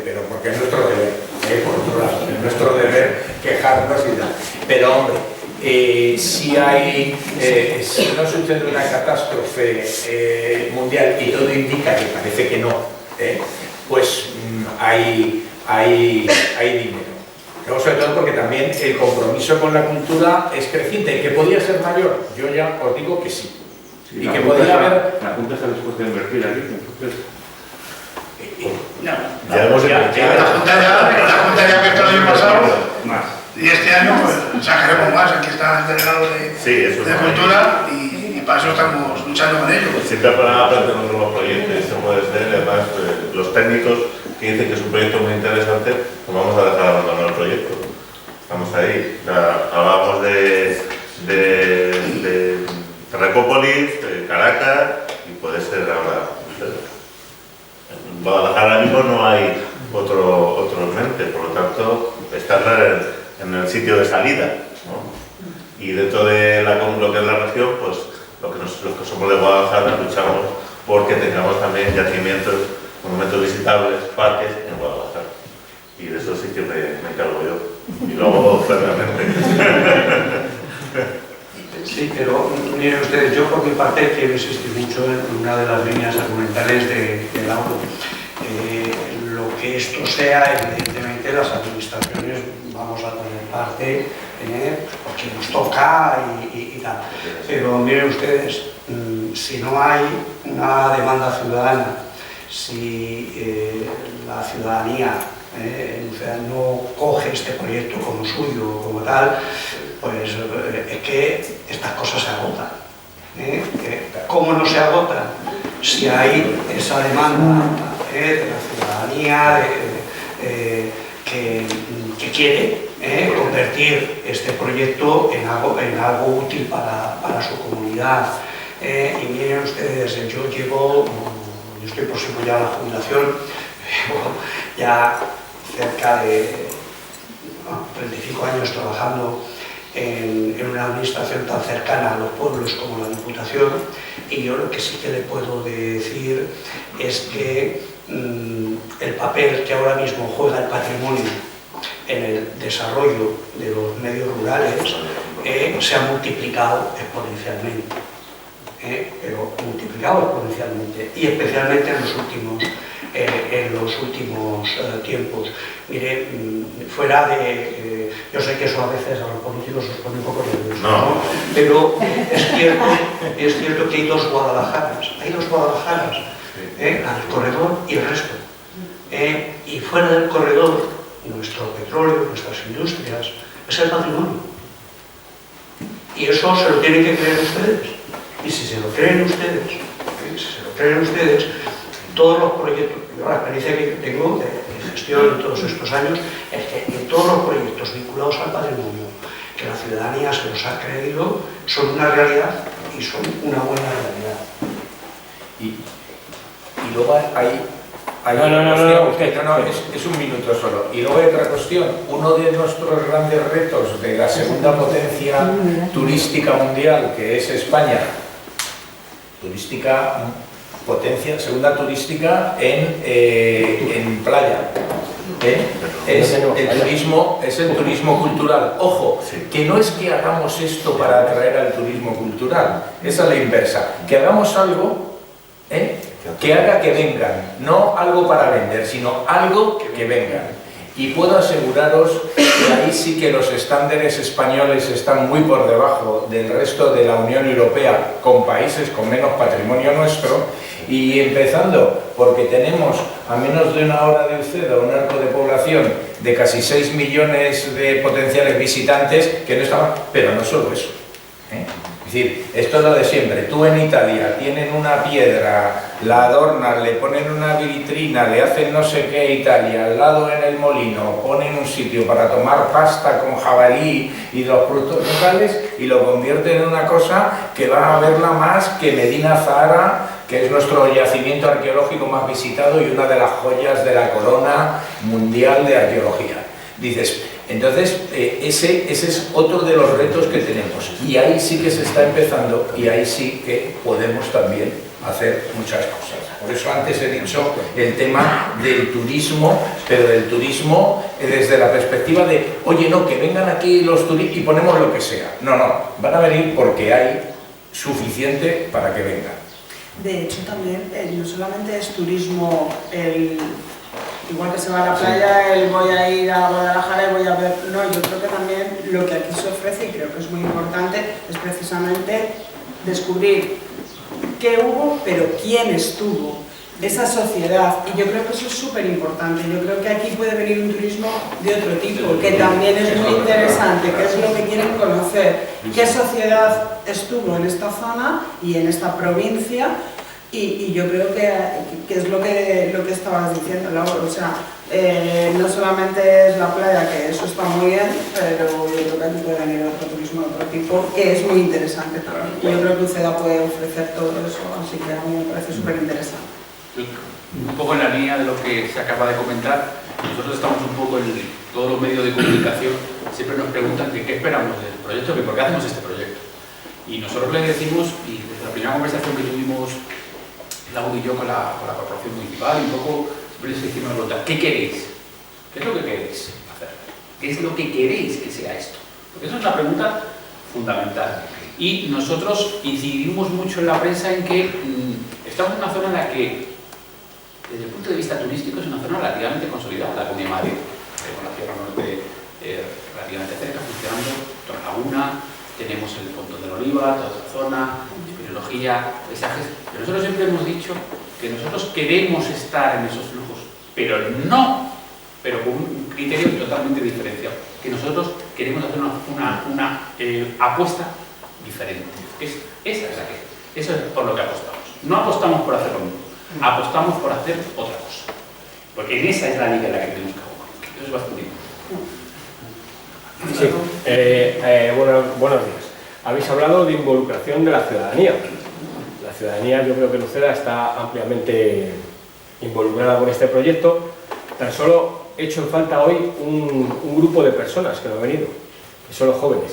pero porque es nuestro deber. por otro lado, es nuestro deber quejarnos y tal. Pero hombre, si no sucede una catástrofe mundial, y todo indica que parece que no, pues hay dinero. Luego, sobre todo porque también el compromiso con la cultura es creciente, que podía ser mayor, yo ya os digo que sí. Sí, y que podría haber... La Junta está dispuesta a invertir aquí, entonces... Ya hemos invertido. La Junta ya que el año pasado, Más. y este año pues sacaremos más. Aquí está el delegado Sí, eso de es Cultura y para eso estamos luchando con ellos. siempre para plantear un nuevo proyecto, y eso puede ser, además, los técnicos que dicen que es un proyecto muy interesante, pues vamos a dejar abandonar el proyecto. Estamos ahí. Hablábamos de Recópolis, de Caracas, y puede ser ahora. En Guadalajara mismo no hay otro en mente, por lo tanto, estar en el sitio de salida, ¿no? Y dentro de lo que es la región, pues los que somos de Guadalajara luchamos porque tengamos también yacimientos, monumentos visitables, parques en Guadalajara. Y de eso sí que me encargo yo. Y luego, claramente. Sí, pero miren ustedes, yo por mi parte quiero insistir mucho en una de las líneas argumentales de Lauro. Lo que esto sea, evidentemente las administraciones vamos a tener parte, porque nos toca y tal. Pero miren ustedes, si no hay una demanda ciudadana, si la ciudadanía no coge este proyecto como suyo, como tal, pues es que estas cosas se agotan. ¿Cómo no se agotan? Si hay esa demanda de la ciudadanía que quiere convertir este proyecto en algo útil para su comunidad. Y miren ustedes, yo estoy próximo ya a la jubilación, ya cerca de 35 años trabajando en una administración tan cercana a los pueblos como la Diputación, y yo lo que sí que le puedo decir es que el papel que ahora mismo juega el patrimonio en el desarrollo de los medios rurales se ha multiplicado exponencialmente. Pero multiplicado exponencialmente, y especialmente en los últimos tiempos. Mire, fuera de... yo sé que eso a veces a los políticos os pone un poco nerviosos, ¿no? Pero es cierto que hay dos Guadalajaras, la del corredor y el resto. Y fuera del corredor, nuestro petróleo, nuestras industrias, es el patrimonio. Y eso se lo tienen que creer ustedes. Y si se lo creen ustedes, todos los proyectos, yo la experiencia que tengo de gestión en todos estos años, es que en todos los proyectos vinculados al patrimonio, que la ciudadanía se los ha creído, son una realidad y son una buena realidad. Y luego hay es un minuto solo. Y luego hay otra cuestión. Uno de nuestros grandes retos de la segunda potencia turística mundial, que es España, segunda turística en playa, es el turismo cultural. Ojo, que no es que hagamos esto para atraer al turismo cultural, es a la inversa, que hagamos algo que haga que vengan, no algo para vender, sino algo que vengan. Y puedo aseguraros que ahí sí que los estándares españoles están muy por debajo del resto de la Unión Europea, con países con menos patrimonio nuestro, y empezando porque tenemos a menos de una hora de Uceda un arco de población de casi 6 millones de potenciales visitantes, que no estaban, pero no solo eso. Es decir, esto es lo de siempre. Tú en Italia tienen una piedra, la adornan, le ponen una vitrina, le hacen no sé qué Italia, al lado en el molino ponen un sitio para tomar pasta con jabalí y los productos locales, y lo convierten en una cosa que va a verla más que Medina Zahara, que es nuestro yacimiento arqueológico más visitado y una de las joyas de la corona mundial de arqueología. Dices, entonces, ese es otro de los retos que tenemos, y ahí sí que se está empezando, y ahí sí que podemos también hacer muchas cosas. Por eso antes he dicho el tema del turismo, pero del turismo desde la perspectiva de, oye, no, que vengan aquí los turistas y ponemos lo que sea. No, no, van a venir porque hay suficiente para que vengan. De hecho, también no solamente es turismo, igual que se va a la playa, voy a ir a Guadalajara y voy a ver... No, yo creo que también lo que aquí se ofrece, y creo que es muy importante, es precisamente descubrir qué hubo, pero quién estuvo, esa sociedad. Y yo creo que eso es súper importante. Yo creo que aquí puede venir un turismo de otro tipo, que también es muy interesante, que es lo que quieren conocer. ¿Qué sociedad estuvo en esta zona y en esta provincia? Y yo creo que es lo que estabas diciendo, Laura. O sea, no solamente es la playa, que eso está muy bien, pero yo creo que aquí puede venir otro turismo de otro tipo, que es muy interesante también. Y yo creo que UCEDA puede ofrecer todo eso, así que a mí me parece súper interesante. Un poco en la línea de lo que se acaba de comentar, nosotros estamos un poco en todos los medios de comunicación, siempre nos preguntan que qué esperamos del proyecto, que por qué hacemos este proyecto. Y nosotros le decimos, y desde la primera conversación que tuvimos Laura y yo con la corporación municipal, un poco siempre les hicimos la pregunta, ¿qué queréis? ¿Qué es lo que queréis hacer? ¿Qué es lo que queréis que sea esto? Porque eso es una pregunta fundamental. Y nosotros incidimos mucho en la prensa en que estamos en una zona en la que, desde el punto de vista turístico, es una zona relativamente consolidada, la Comunidad de Madrid, con la Sierra Norte relativamente cerca, funcionando, Torrelaguna, tenemos el Pontón del Olivar, toda esta zona, espeleología, paisajes. Pero nosotros siempre hemos dicho que nosotros queremos estar en esos flujos, pero con un criterio totalmente diferenciado, que nosotros queremos hacer una apuesta diferente. Eso es por lo que apostamos. No apostamos por hacer lo mismo, apostamos por hacer otra cosa. Porque en esa es la línea en la que tenemos que jugar. Eso es bastante importante. Sí, buenos días. Habéis hablado de involucración de la ciudadanía. La ciudadanía, yo creo que UCEDA está ampliamente involucrada con este proyecto. Tan solo he hecho en falta hoy un grupo de personas que no han venido, que son los jóvenes.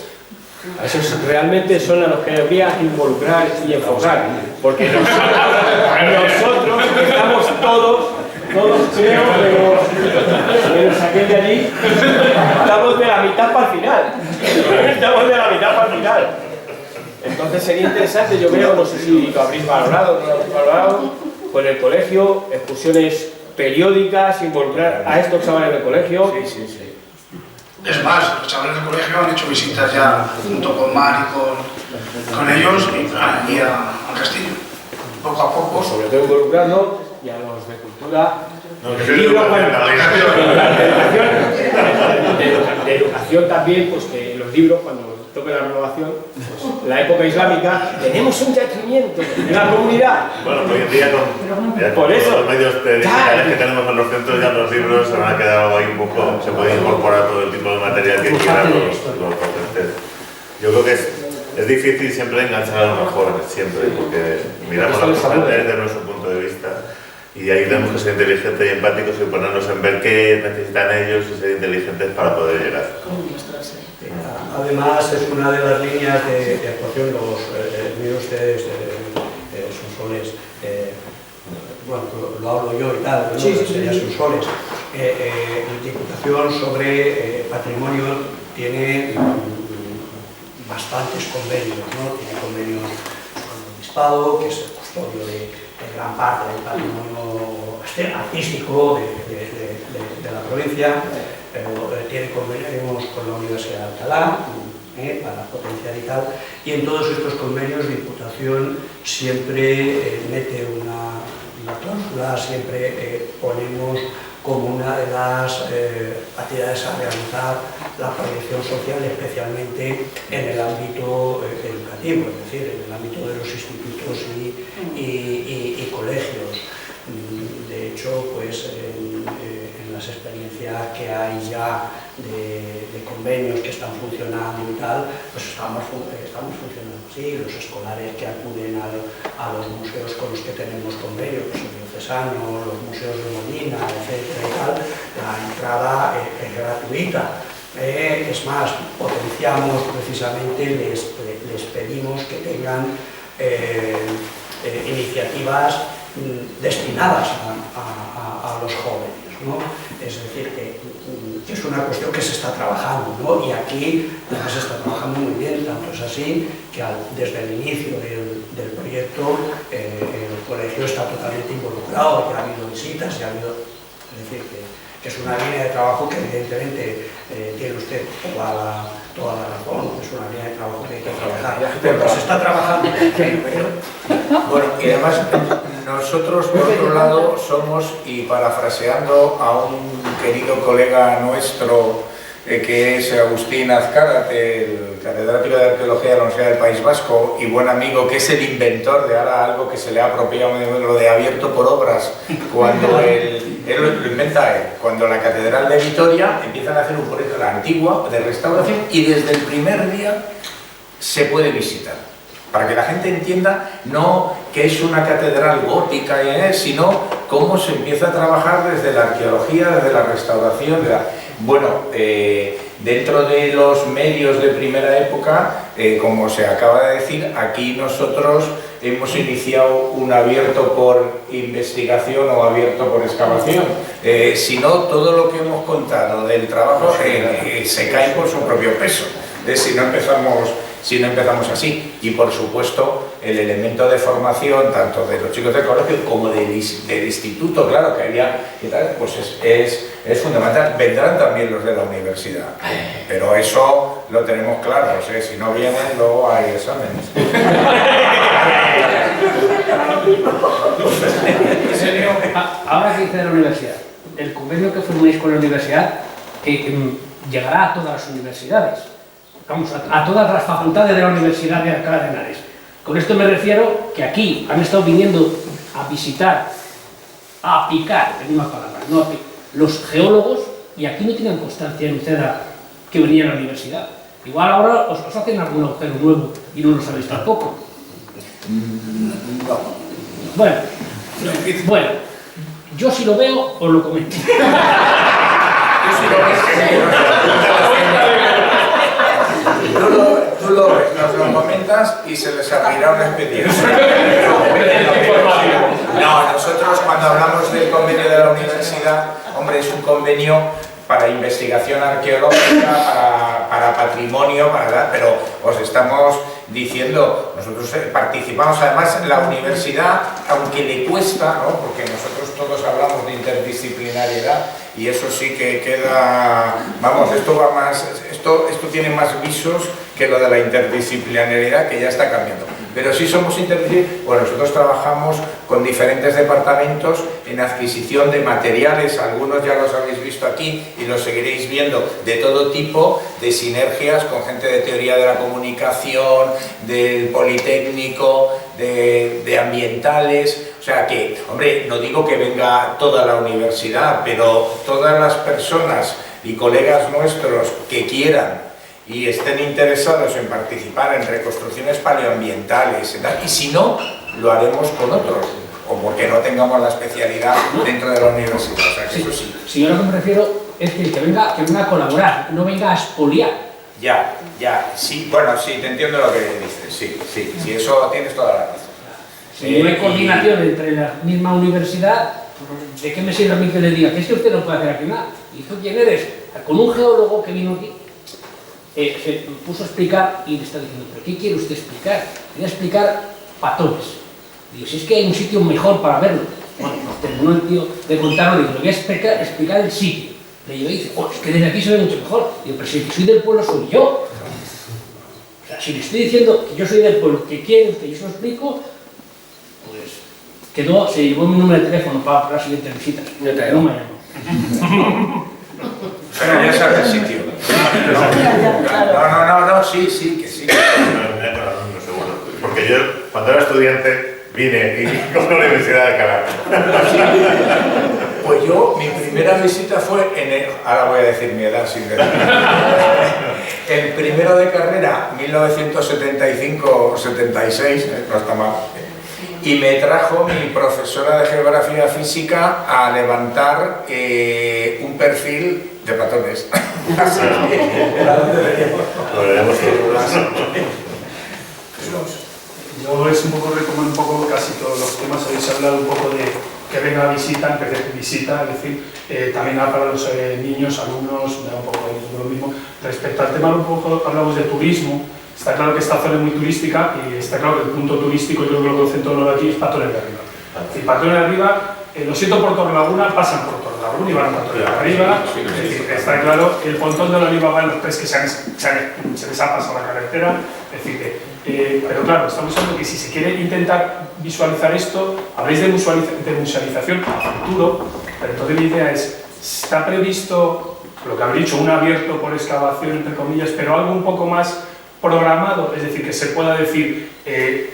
A esos realmente son a los que debería involucrar y enfocar, porque nosotros estamos todos creo, menos aquel de allí, estamos de la mitad para el final. Entonces sería interesante, yo creo, no sé si lo habréis valorado, no lo habréis valorado, con el colegio, excursiones periódicas, involucrar a estos chavales del colegio. Sí. Es más, los chavales del colegio han hecho visitas ya junto con Mar y con ellos y al castillo, poco a poco. Pues sobre todo involucrarnos y a los de cultura, de educación también, pues que los libros, cuando toque la renovación, pues, la época islámica, tenemos un yacimiento en la comunidad. Bueno, hoy en día con los medios digitales que tenemos en los centros, ya los libros se han quedado ahí un poco, se puede incorporar todo el tipo de material que quieran los docentes. Yo creo que es difícil siempre enganchar a los jóvenes, siempre, porque miramos las cosas desde nuestro punto de vista y ahí tenemos que ser inteligentes y empáticos y ponernos en ver qué necesitan ellos y ser inteligentes para poder llegar. Además, es una de las líneas de actuación, los míos ustedes son soles, bueno, lo hablo yo y tal, ¿no? Sería son soles. La Diputación sobre patrimonio tiene bastantes convenios, ¿no? Tiene convenios con el Obispado, que es el custodio de gran parte del patrimonio artístico de la provincia. Tiene convenios con la Universidad de Alcalá para potenciar y tal, y en todos estos convenios Diputación siempre mete una cláusula, siempre ponemos como una de las actividades a realizar la proyección social, especialmente en el ámbito educativo, es decir, en el ámbito de los institutos y colegios. De hecho, pues en las experiencias que hay ya de convenios que están funcionando y tal, pues estamos funcionando así. Los escolares que acuden a los museos con los que tenemos convenios, pues el Diocesano, los museos de Molina, etcétera y tal, la entrada es gratuita. Es más, potenciamos precisamente, les pedimos que tengan iniciativas destinadas a los jóvenes, ¿no? Es decir, que es una cuestión que se está trabajando, ¿no? Y aquí se está trabajando muy bien, tanto es así que desde el inicio del proyecto el colegio está totalmente involucrado, ya ha habido visitas, ya ha habido, es decir, que es una línea de trabajo que evidentemente tiene usted toda la razón, es una línea de trabajo que hay que trabajar, pero se está trabajando. Bueno, y además nosotros por otro lado somos, y parafraseando a un querido colega nuestro que es Agustín Azcárate, el catedrático de Arqueología de la Universidad del País Vasco y buen amigo, que es el inventor de ahora algo que se le ha apropiado, lo de abierto por obras, cuando él lo inventa él, cuando la Catedral de Vitoria empiezan a hacer un proyecto de la antigua, de restauración, y desde el primer día se puede visitar, para que la gente entienda no que es una catedral gótica, sino cómo se empieza a trabajar desde la arqueología, desde la restauración, bueno, dentro de los medios de primera época, como se acaba de decir, aquí nosotros hemos iniciado un abierto por investigación o abierto por excavación. Si no, todo lo que hemos contado del trabajo se cae por su propio peso. Si no empezamos así. Y por supuesto el elemento de formación tanto de los chicos del colegio como del instituto, claro que había y tal, pues es fundamental. Vendrán también los de la universidad, pero eso lo tenemos claro, si no vienen luego hay exámenes. Ahora que dice de la universidad, el convenio que firméis con la universidad llegará a todas las universidades. Vamos, a todas las facultades de la Universidad de Alcalá de Henares. Con esto me refiero que aquí han estado viniendo a visitar, a picar, en una palabra, no a picar, los geólogos, y aquí no tenían constancia en Uceda que venían a la universidad. Igual ahora os hacen algún agujero nuevo y no lo sabéis tampoco. Bueno, yo si lo veo, os lo comento. Yo si lo veo, tú lo ves, nos lo comentas y se les abrirá un expediente. No, nosotros cuando hablamos del convenio de la universidad, hombre, es un convenio para investigación arqueológica, para patrimonio, pero os estamos diciendo, nosotros participamos además en la universidad, aunque le cuesta, ¿no? Porque nosotros todos hablamos de interdisciplinariedad y eso sí que queda, vamos, esto va más, esto tiene más visos que lo de la interdisciplinariedad, que ya está cambiando. Pero sí somos interdisciplinarios, bueno, nosotros trabajamos con diferentes departamentos en adquisición de materiales, algunos ya los habéis visto aquí y los seguiréis viendo, de todo tipo, de sinergias con gente de teoría de la comunicación, del Politécnico, de ambientales, o sea que, hombre, no digo que venga toda la universidad, pero todas las personas y colegas nuestros que quieran y estén interesados en participar en reconstrucciones paleoambientales, y si no, lo haremos con otros, o porque no tengamos la especialidad dentro de la universidad, o sea que eso sí. Si yo lo que me refiero es que venga a colaborar, no venga a expoliar. Ya, sí, bueno, sí, te entiendo lo que dices, sí, eso tienes toda la razón. Si no hay coordinación entre la misma universidad, ¿de qué me sirve a mí que le diga que es que usted no puede hacer aquí nada? ¿Y tú quién eres? Con un geólogo que vino aquí, se puso a explicar y le está diciendo, ¿pero qué quiere usted explicar? Quería explicar patrones. Digo, si es que hay un sitio mejor para verlo. Bueno, terminó el tío de contarlo, digo, le voy a explicar el sitio. Le digo, dice, es que desde aquí se ve mucho mejor. Digo, pero si el que soy del pueblo soy yo. O sea, si le estoy diciendo que yo soy del pueblo, que quiere usted, y yo se lo explico, pues se llevó mi número de teléfono para las siguientes visitas. No me llamó. Pero ya sabes el sitio. No, sí, que sí. Un segundo. Porque yo, cuando era estudiante, vine aquí con la Universidad de Alcalá. Pues yo, mi primera visita fue ahora voy a decir mi edad sin decir. El primero de carrera, 1975 o 76, no está mal. Y me trajo mi profesora de Geografía Física a levantar un perfil de patrones. Yo es un poco retomar un poco casi todos los temas, habéis hablado un poco de que venga visita, en vez de visita, es decir, también para los niños, alumnos, da un poco lo mismo. Respecto al tema, un poco hablamos de turismo, está claro que esta zona es muy turística y está claro que el punto turístico, yo creo que lo conocen todos los de aquí, es Patones de Arriba. Es decir, Patones de Arriba, lo siento por Torrelaguna, pasan por Torrelaguna y van a Patones de Arriba, es decir, está claro, el pontón de la Oliva va en los tres que se les ha pasado la carretera, es decir, pero claro, estamos hablando que si se quiere intentar visualizar esto, habléis de musealización a futuro, pero entonces mi idea es, está previsto, lo que habréis dicho, un abierto por excavación, entre comillas, pero algo un poco más programado, es decir, que se pueda decir,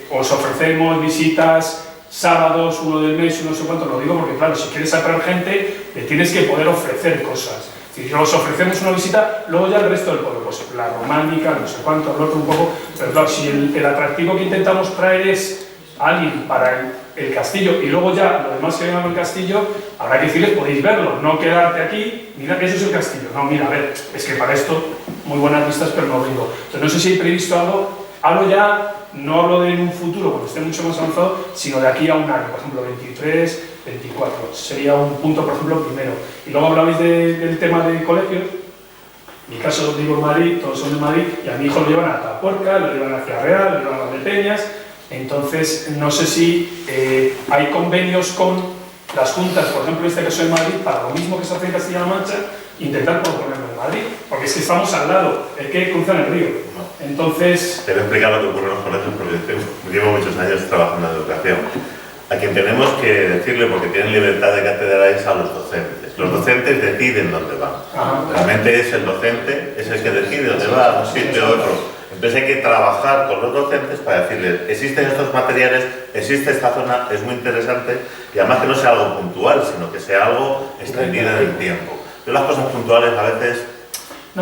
os ofrecemos visitas sábados, uno del mes, no sé cuánto, lo digo porque claro, si quieres atraer gente, le tienes que poder ofrecer cosas. Si os ofrecemos una visita, luego ya el resto del pueblo, pues la románica, no sé cuánto, el otro un poco, pero claro, si el atractivo que intentamos traer es alguien para el castillo y luego ya lo demás que vengan al castillo, habrá que decirles, podéis verlo, no quedarte aquí, mira que eso es el castillo, no, mira, a ver, es que para esto muy buenas vistas, pero no vengo. Entonces no sé si he previsto algo, hablo ya, no hablo de en un futuro, cuando esté mucho más avanzado, sino de aquí a un año, por ejemplo, 23, 24, sería un punto, por ejemplo, primero. Y luego hablabais del tema de colegios, en mi caso vivo en Madrid, todos son de Madrid, y a mi hijo lo llevan a Atapuerca, lo llevan a Ciudad Real, lo llevan a Valdepeñas, entonces no sé si hay convenios con las juntas, por ejemplo, en este caso de Madrid, para lo mismo que se hace en Castilla-La Mancha, intentar proponerlo en Madrid, porque es que estamos al lado, hay que cruzar el río. Entonces... Te voy a explicar lo que ocurre en los colegios, porque llevo muchos años trabajando en educación. A quien tenemos que decirle, porque tienen libertad de cátedra, es a los docentes. Los docentes deciden dónde van. Realmente es el docente, es el que decide dónde va, a un sitio o otro. Entonces hay que trabajar con los docentes para decirles, existen estos materiales, existe esta zona, es muy interesante, y además que no sea algo puntual, sino que sea algo extendido en el tiempo. Yo las cosas puntuales a veces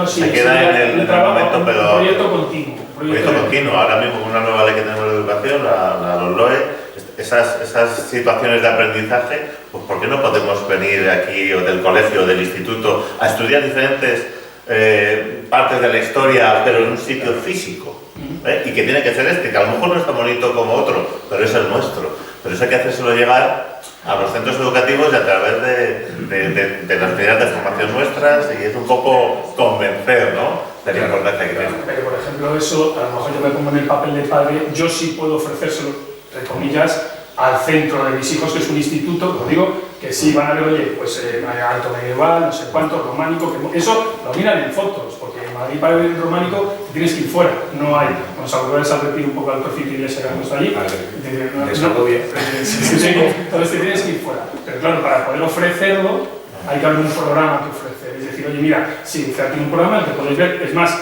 se quedan en el momento, pero... Proyecto continuo. Proyecto continuo. Ahora mismo con una nueva ley que tenemos de educación, la LOE, esas situaciones de aprendizaje, pues ¿por qué no podemos venir aquí o del colegio o del instituto a estudiar diferentes partes de la historia, pero en un sitio físico? Y que tiene que ser este, que a lo mejor no es tan bonito como otro, pero es el nuestro. Pero eso hay que hacérselo llegar a los centros educativos y a través de las medidas de formación nuestras, y es un poco convencer, ¿no?, de la importancia que tiene. Pero por ejemplo eso, a lo mejor yo me pongo en el papel de padre, yo sí puedo ofrecérselo, entre comillas, al centro de mis hijos, que es un instituto, como digo, que sí van a ver, oye, pues alto medieval, no sé cuánto, románico, que eso lo miran en fotos, porque en Madrid para ver el románico tienes que ir fuera, no hay, vamos a volver a repetir un poco al trocito y iglesia que hemos allí, entonces te tienes que ir fuera, pero claro, para poder ofrecerlo hay que haber un programa que ofrecer, es decir, oye, mira, sí, tiene un programa en el que podéis ver, es más,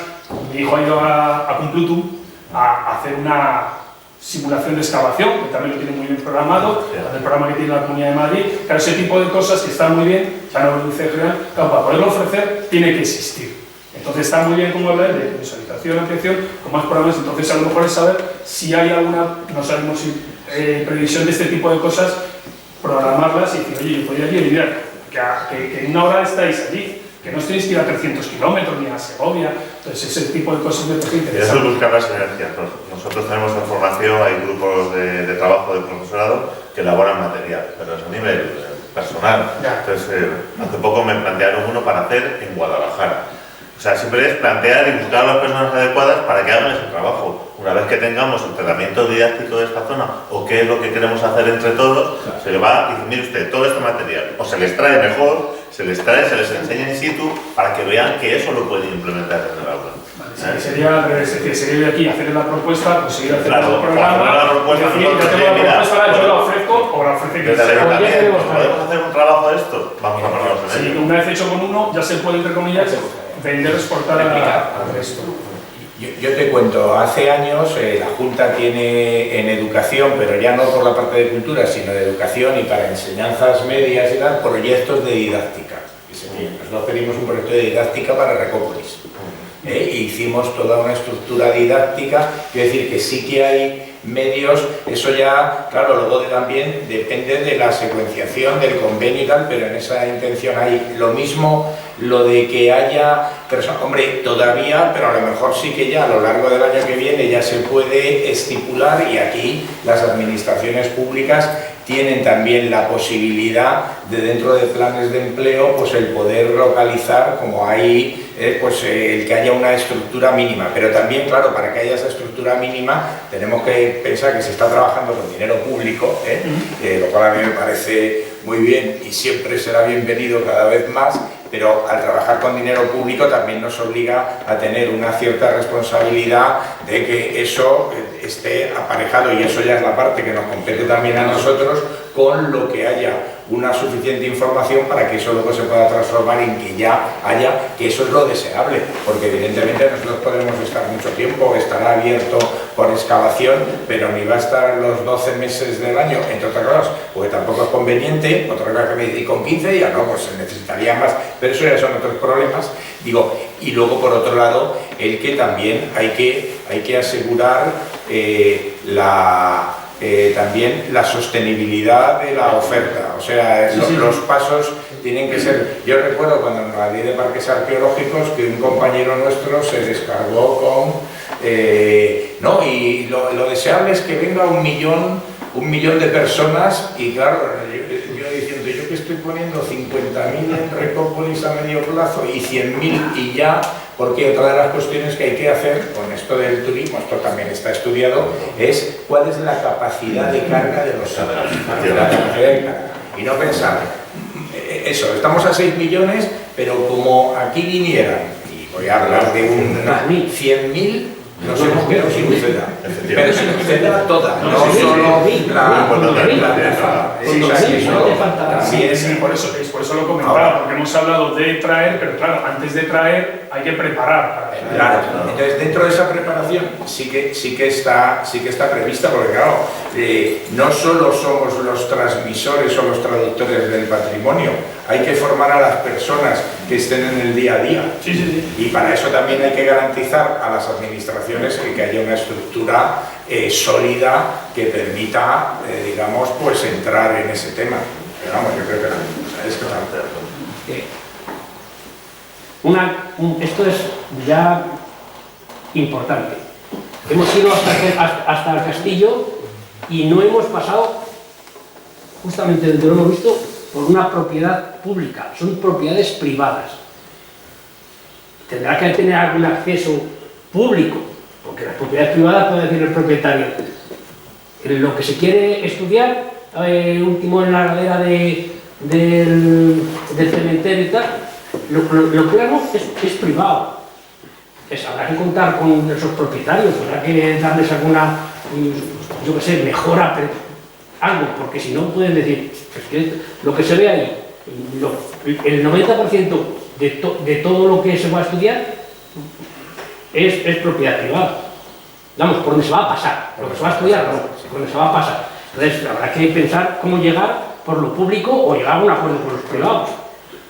mi hijo ha ido a Complutum a hacer una simulación de excavación, que también lo tiene muy bien programado, el programa que tiene la Comunidad de Madrid, claro, ese tipo de cosas que están muy bien, ya no lo dice general, claro, para poderlo ofrecer tiene que existir. Entonces está muy bien como hablar de visualización, ampliación, con más programas, entonces a lo mejor es saber si hay alguna, no sabemos si previsión de este tipo de cosas, programarlas y decir, oye, yo podría ir y mirar, que en una hora estáis allí, que no os tenéis que ir a 300 kilómetros ni a Segovia, entonces ese tipo de cosas me parece interesante. Eso es buscar las sinergias. Nosotros tenemos en formación, hay grupos de trabajo de profesorado que elaboran material, pero es a nivel personal. Entonces, hace poco me plantearon uno para hacer en Guadalajara. O sea, siempre es plantear y buscar a las personas adecuadas para que hagan ese trabajo. Una vez que tengamos el tratamiento didáctico de esta zona o qué es lo que queremos hacer entre todos, se le va y dice, mire usted, todo este material, o se les trae mejor, se les trae, se les enseña in situ para que vean que eso lo pueden implementar en el aula. Vale, sería seguir de aquí, hacer la propuesta, pues seguir haciendo el programa, la propuesta, decir, ya tengo la propuesta, yo la ofrezco o la ofrece que sea. ¿Podemos hacer un trabajo de esto? Vamos a ponernos en ello. Sí, una vez hecho con uno, ya se puede, entre comillas, vender, exportar al resto. Yo te cuento, hace años la Junta tiene en educación, pero ya no por la parte de cultura, sino de educación y para enseñanzas medias y tal, proyectos de didáctica. Nosotros pedimos un proyecto de didáctica para Recópolis. E hicimos toda una estructura didáctica, quiero decir que sí que hay medios, eso ya, claro, luego también depende de la secuenciación del convenio y tal, pero en esa intención hay lo mismo, lo de que haya personas, hombre, todavía, pero a lo mejor sí que ya a lo largo del año que viene ya se puede estipular, y aquí las administraciones públicas tienen también la posibilidad de, dentro de planes de empleo, pues el poder localizar, como hay, pues el que haya una estructura mínima. Pero también, claro, para que haya esa estructura mínima tenemos que pensar que se está trabajando con dinero público, lo cual a mí me parece muy bien y siempre será bienvenido cada vez más, pero al trabajar con dinero público también nos obliga a tener una cierta responsabilidad de que eso esté aparejado, y eso ya es la parte que nos compete también a nosotros, con lo que haya una suficiente información para que eso luego se pueda transformar en que ya haya, que eso es lo deseable, porque evidentemente nosotros podremos estar mucho tiempo, estará abierto por excavación, pero ni va a estar los 12 meses del año, entre otras cosas, porque tampoco es conveniente, otra cosa que me dice, y con 15 ya no, pues se necesitaría más, pero eso ya son otros problemas, digo, y luego por otro lado, el que también hay que asegurar también la sostenibilidad de la oferta, o sea, los pasos tienen que ser. Yo recuerdo cuando en la ley de parques arqueológicos que un compañero nuestro se descargó con no, y lo deseable es que venga un millón de personas, y claro, yo diciendo, yo que estoy poniendo 50.000 en Recópolis a medio plazo y 100.000 y ya, porque otra de las cuestiones que hay que hacer con esto del turismo, esto también está estudiado, es cuál es la capacidad de carga de los sitios. Y no pensar, eso, estamos a 6 millones, pero como aquí vinieran, y voy a hablar de 100.000, nos hemos quedado sin Uceda, pero sin Uceda toda, no solo por eso lo comentaba, porque hemos hablado de traer, pero claro, antes de traer hay que preparar para traer. Claro, entonces dentro de esa preparación sí que está prevista, porque claro, no solo somos los transmisores o los traductores del patrimonio, hay que formar a las personas que estén en el día a día. Y para eso también hay que garantizar a las administraciones que haya una estructura sólida que permita, digamos, pues entrar en ese tema. Pero vamos, yo creo que es esto es ya importante. Hemos ido hasta el castillo y no hemos pasado, justamente donde lo hemos visto, por una propiedad pública, son propiedades privadas. Tendrá que tener algún acceso público, porque las propiedades privadas puede decir el propietario. Lo que se quiere estudiar, último en la ladera del cementerio y tal, lo claro es privado. Habrá que contar con esos propietarios, habrá que darles alguna, yo qué sé, mejora, algo, porque si no pueden decir, es que lo que se ve ahí, el 90% de todo lo que se va a estudiar es propiedad privada. Vamos, por donde se va a pasar, lo que se va a estudiar, no, por donde se va a pasar. Entonces habrá que pensar cómo llegar por lo público o llegar a un acuerdo con los privados.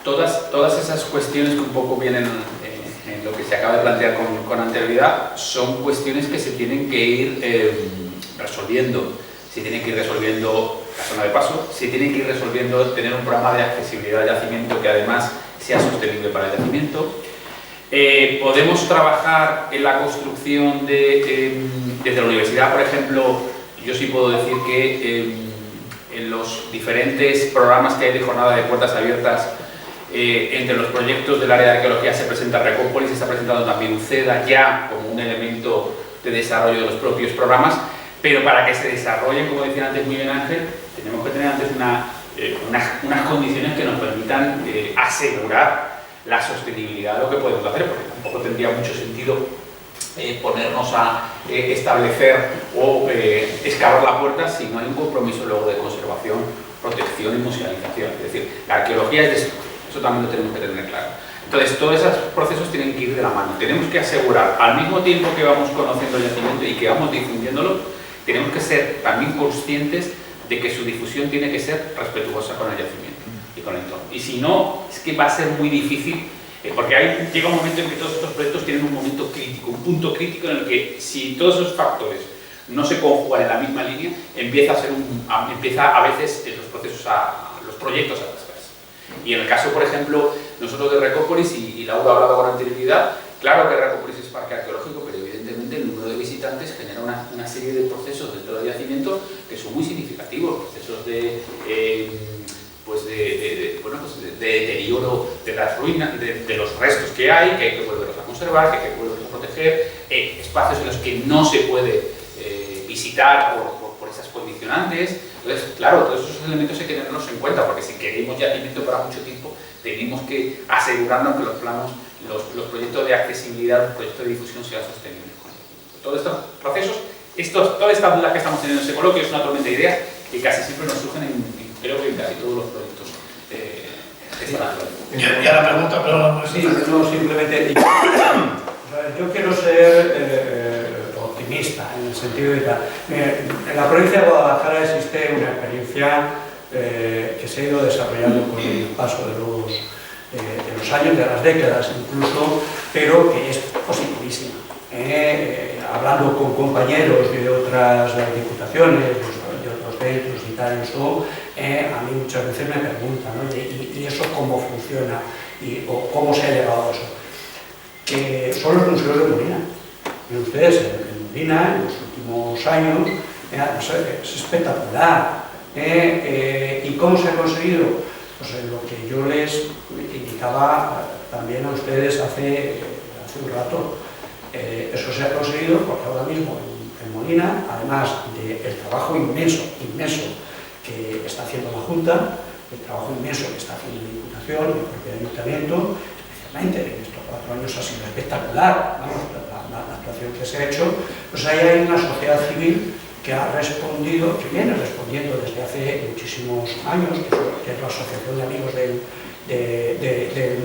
Todas esas cuestiones que un poco vienen en lo que se acaba de plantear con anterioridad son cuestiones que se tienen que ir resolviendo. Se tiene que ir resolviendo la zona de paso, se tiene que ir resolviendo tener un programa de accesibilidad al yacimiento que además sea sostenible para el yacimiento. Podemos trabajar en la construcción desde la universidad, por ejemplo. Yo sí puedo decir que en los diferentes programas que hay de jornada de puertas abiertas, entre los proyectos del área de arqueología se presenta Recópolis, se está presentando también Uceda ya como un elemento de desarrollo de los propios programas. Pero para que se desarrollen, como decía antes muy bien Ángel, tenemos que tener antes unas condiciones que nos permitan asegurar la sostenibilidad de lo que podemos hacer, porque tampoco tendría mucho sentido ponernos a establecer o excavar la puerta si no hay un compromiso luego de conservación, protección y musealización. Es decir, la arqueología es eso también lo tenemos que tener claro. Entonces, todos esos procesos tienen que ir de la mano. Tenemos que asegurar, al mismo tiempo que vamos conociendo el yacimiento y que vamos difundiéndolo, tenemos que ser también conscientes de que su difusión tiene que ser respetuosa con el yacimiento y con el entorno. Y si no, es que va a ser muy difícil, porque llega un momento en que todos estos proyectos tienen un momento crítico, un punto crítico en el que si todos esos factores no se conjugan en la misma línea, empieza a veces los procesos, los proyectos a atrasarse. Y en el caso, por ejemplo, nosotros de Recópolis, y Laura ha hablado con anterioridad, claro que Recópolis es parque arqueológico, pero evidentemente el número de visitantes genera una serie de procesos dentro del yacimiento que son muy significativos, procesos de deterioro de las ruinas, de los restos que hay que volverlos a conservar, que hay que volverlos a proteger, espacios en los que no se puede visitar por esas condicionantes. Entonces, claro, todos esos elementos hay que tenerlos en cuenta, porque si queremos yacimiento para mucho tiempo, tenemos que asegurarnos que los planos, los proyectos de accesibilidad, los proyectos de difusión sean sostenibles. Todos estos procesos, todas estas dudas que estamos teniendo en este coloquio es una tormenta de ideas que casi siempre nos surgen creo que en casi todos los proyectos que están actuales. Ya la pregunta, pero sí, no, simplemente yo quiero ser optimista en el sentido de que en la provincia de Guadalajara existe una experiencia que se ha ido desarrollando con el paso de los años, de las décadas incluso, pero que es positivísima. Hablando con compañeros de otras diputaciones, de otros centros y tal, a mí muchas veces me preguntan, ¿no? ¿Y eso cómo funciona? ¿O cómo se ha llegado a eso? Que son los museos de Molina. Y ustedes en Molina, en los últimos años, es espectacular. ¿Y cómo se ha conseguido? Pues lo que yo les indicaba también a ustedes hace un rato. Eso se ha conseguido porque ahora mismo en Molina, además del trabajo inmenso que está haciendo la Junta, el trabajo inmenso que está haciendo la Diputación, el propio Ayuntamiento, especialmente en estos 4 años ha sido espectacular, vamos, la actuación que se ha hecho, pues ahí hay una sociedad civil que ha respondido, que viene respondiendo desde hace muchísimos años, que es la Asociación de Amigos del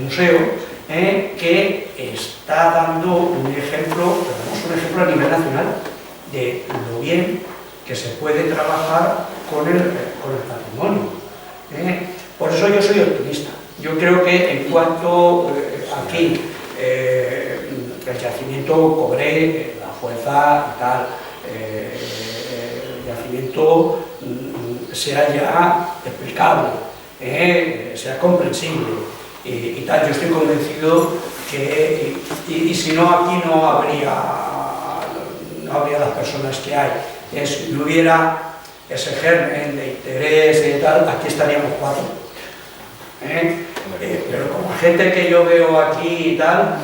Museo, que está dando un ejemplo a nivel nacional de lo bien que se puede trabajar con el patrimonio. Por eso yo soy optimista. Yo creo que en cuanto aquí el yacimiento cobre la fuerza y tal, el yacimiento sea ya explicable, sea comprensible y tal. Yo estoy convencido que, y si no, aquí no habría las personas que hay. Si no hubiera ese germen de interés y tal, aquí estaríamos 4. Pero como gente que yo veo aquí y tal,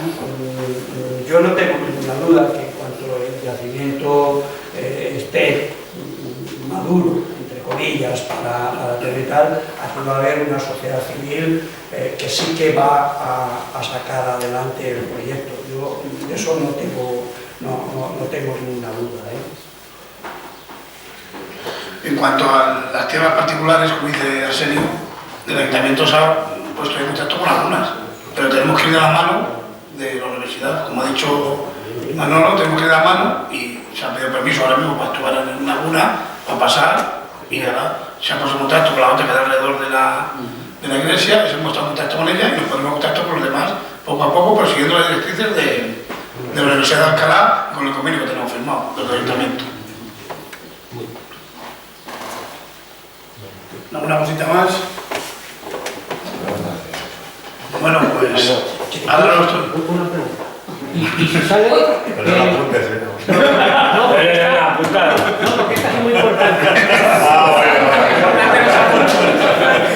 yo no tengo ninguna duda que en cuanto el yacimiento esté maduro, entre comillas, para tener tal, aquí va a haber una sociedad civil que sí que va a sacar adelante el proyecto. Yo de eso no tengo ninguna duda. En cuanto a las tierras particulares, como dice Arsenio, el Ayuntamiento se ha puesto en contacto con algunas, pero tenemos que ir de la mano de la universidad. Como ha dicho Manolo, tenemos que ir de la mano y se ha pedido permiso ahora mismo para actuar en una laguna, para pasar, y ahora se ha puesto en contacto con la otra que está alrededor de la iglesia, se ha puesto en contacto con ella y nos ponemos en contacto con los demás, poco a poco, pero siguiendo las directrices de la Universidad de Alcalá con el convenio que tenemos firmado del Ayuntamiento. ¿Alguna cosita más? Bueno, pues ahora no estoy. Una pregunta. ¿Y si sale? Pero no apuntes, No, porque esta es muy importante.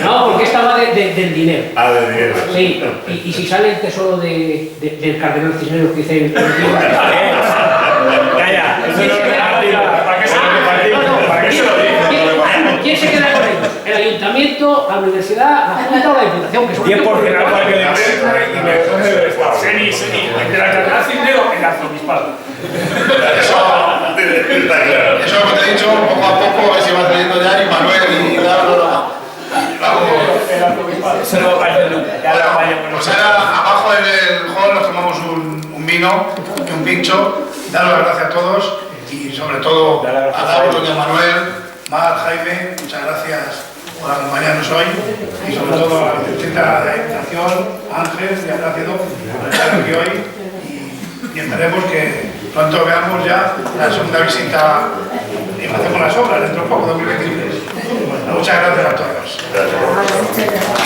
No, porque esta va del dinero. Del dinero. Sí, y si sale el tesoro del cardenal Cisneros que dice... Calla, eso no es ¿para qué se lo dice? ¿Quién se queda con ellos? ¿El ayuntamiento, la universidad, la junta o la diputación? Que son 10% al parque de y me coge del Estado. De la cardenal Cisneros, el arzobispado. Eso como te he dicho, poco a poco, a ver si va trayendo ya y Manuel y El arzobispado. Eso no va a ir nunca. Pues ahora, abajo en el hall nos tomamos un vino y un pincho. Daros las gracias a todos y sobre todo a Laura y a Manuel, Mar, Jaime, muchas gracias por acompañarnos hoy y sobre todo a la vicepresidenta de la Diputación, Ángel y a Plácido por estar aquí hoy y esperemos que pronto veamos ya la segunda visita y hacemos las obras dentro de poco, 2023. Muchas gracias a todos. Gracias.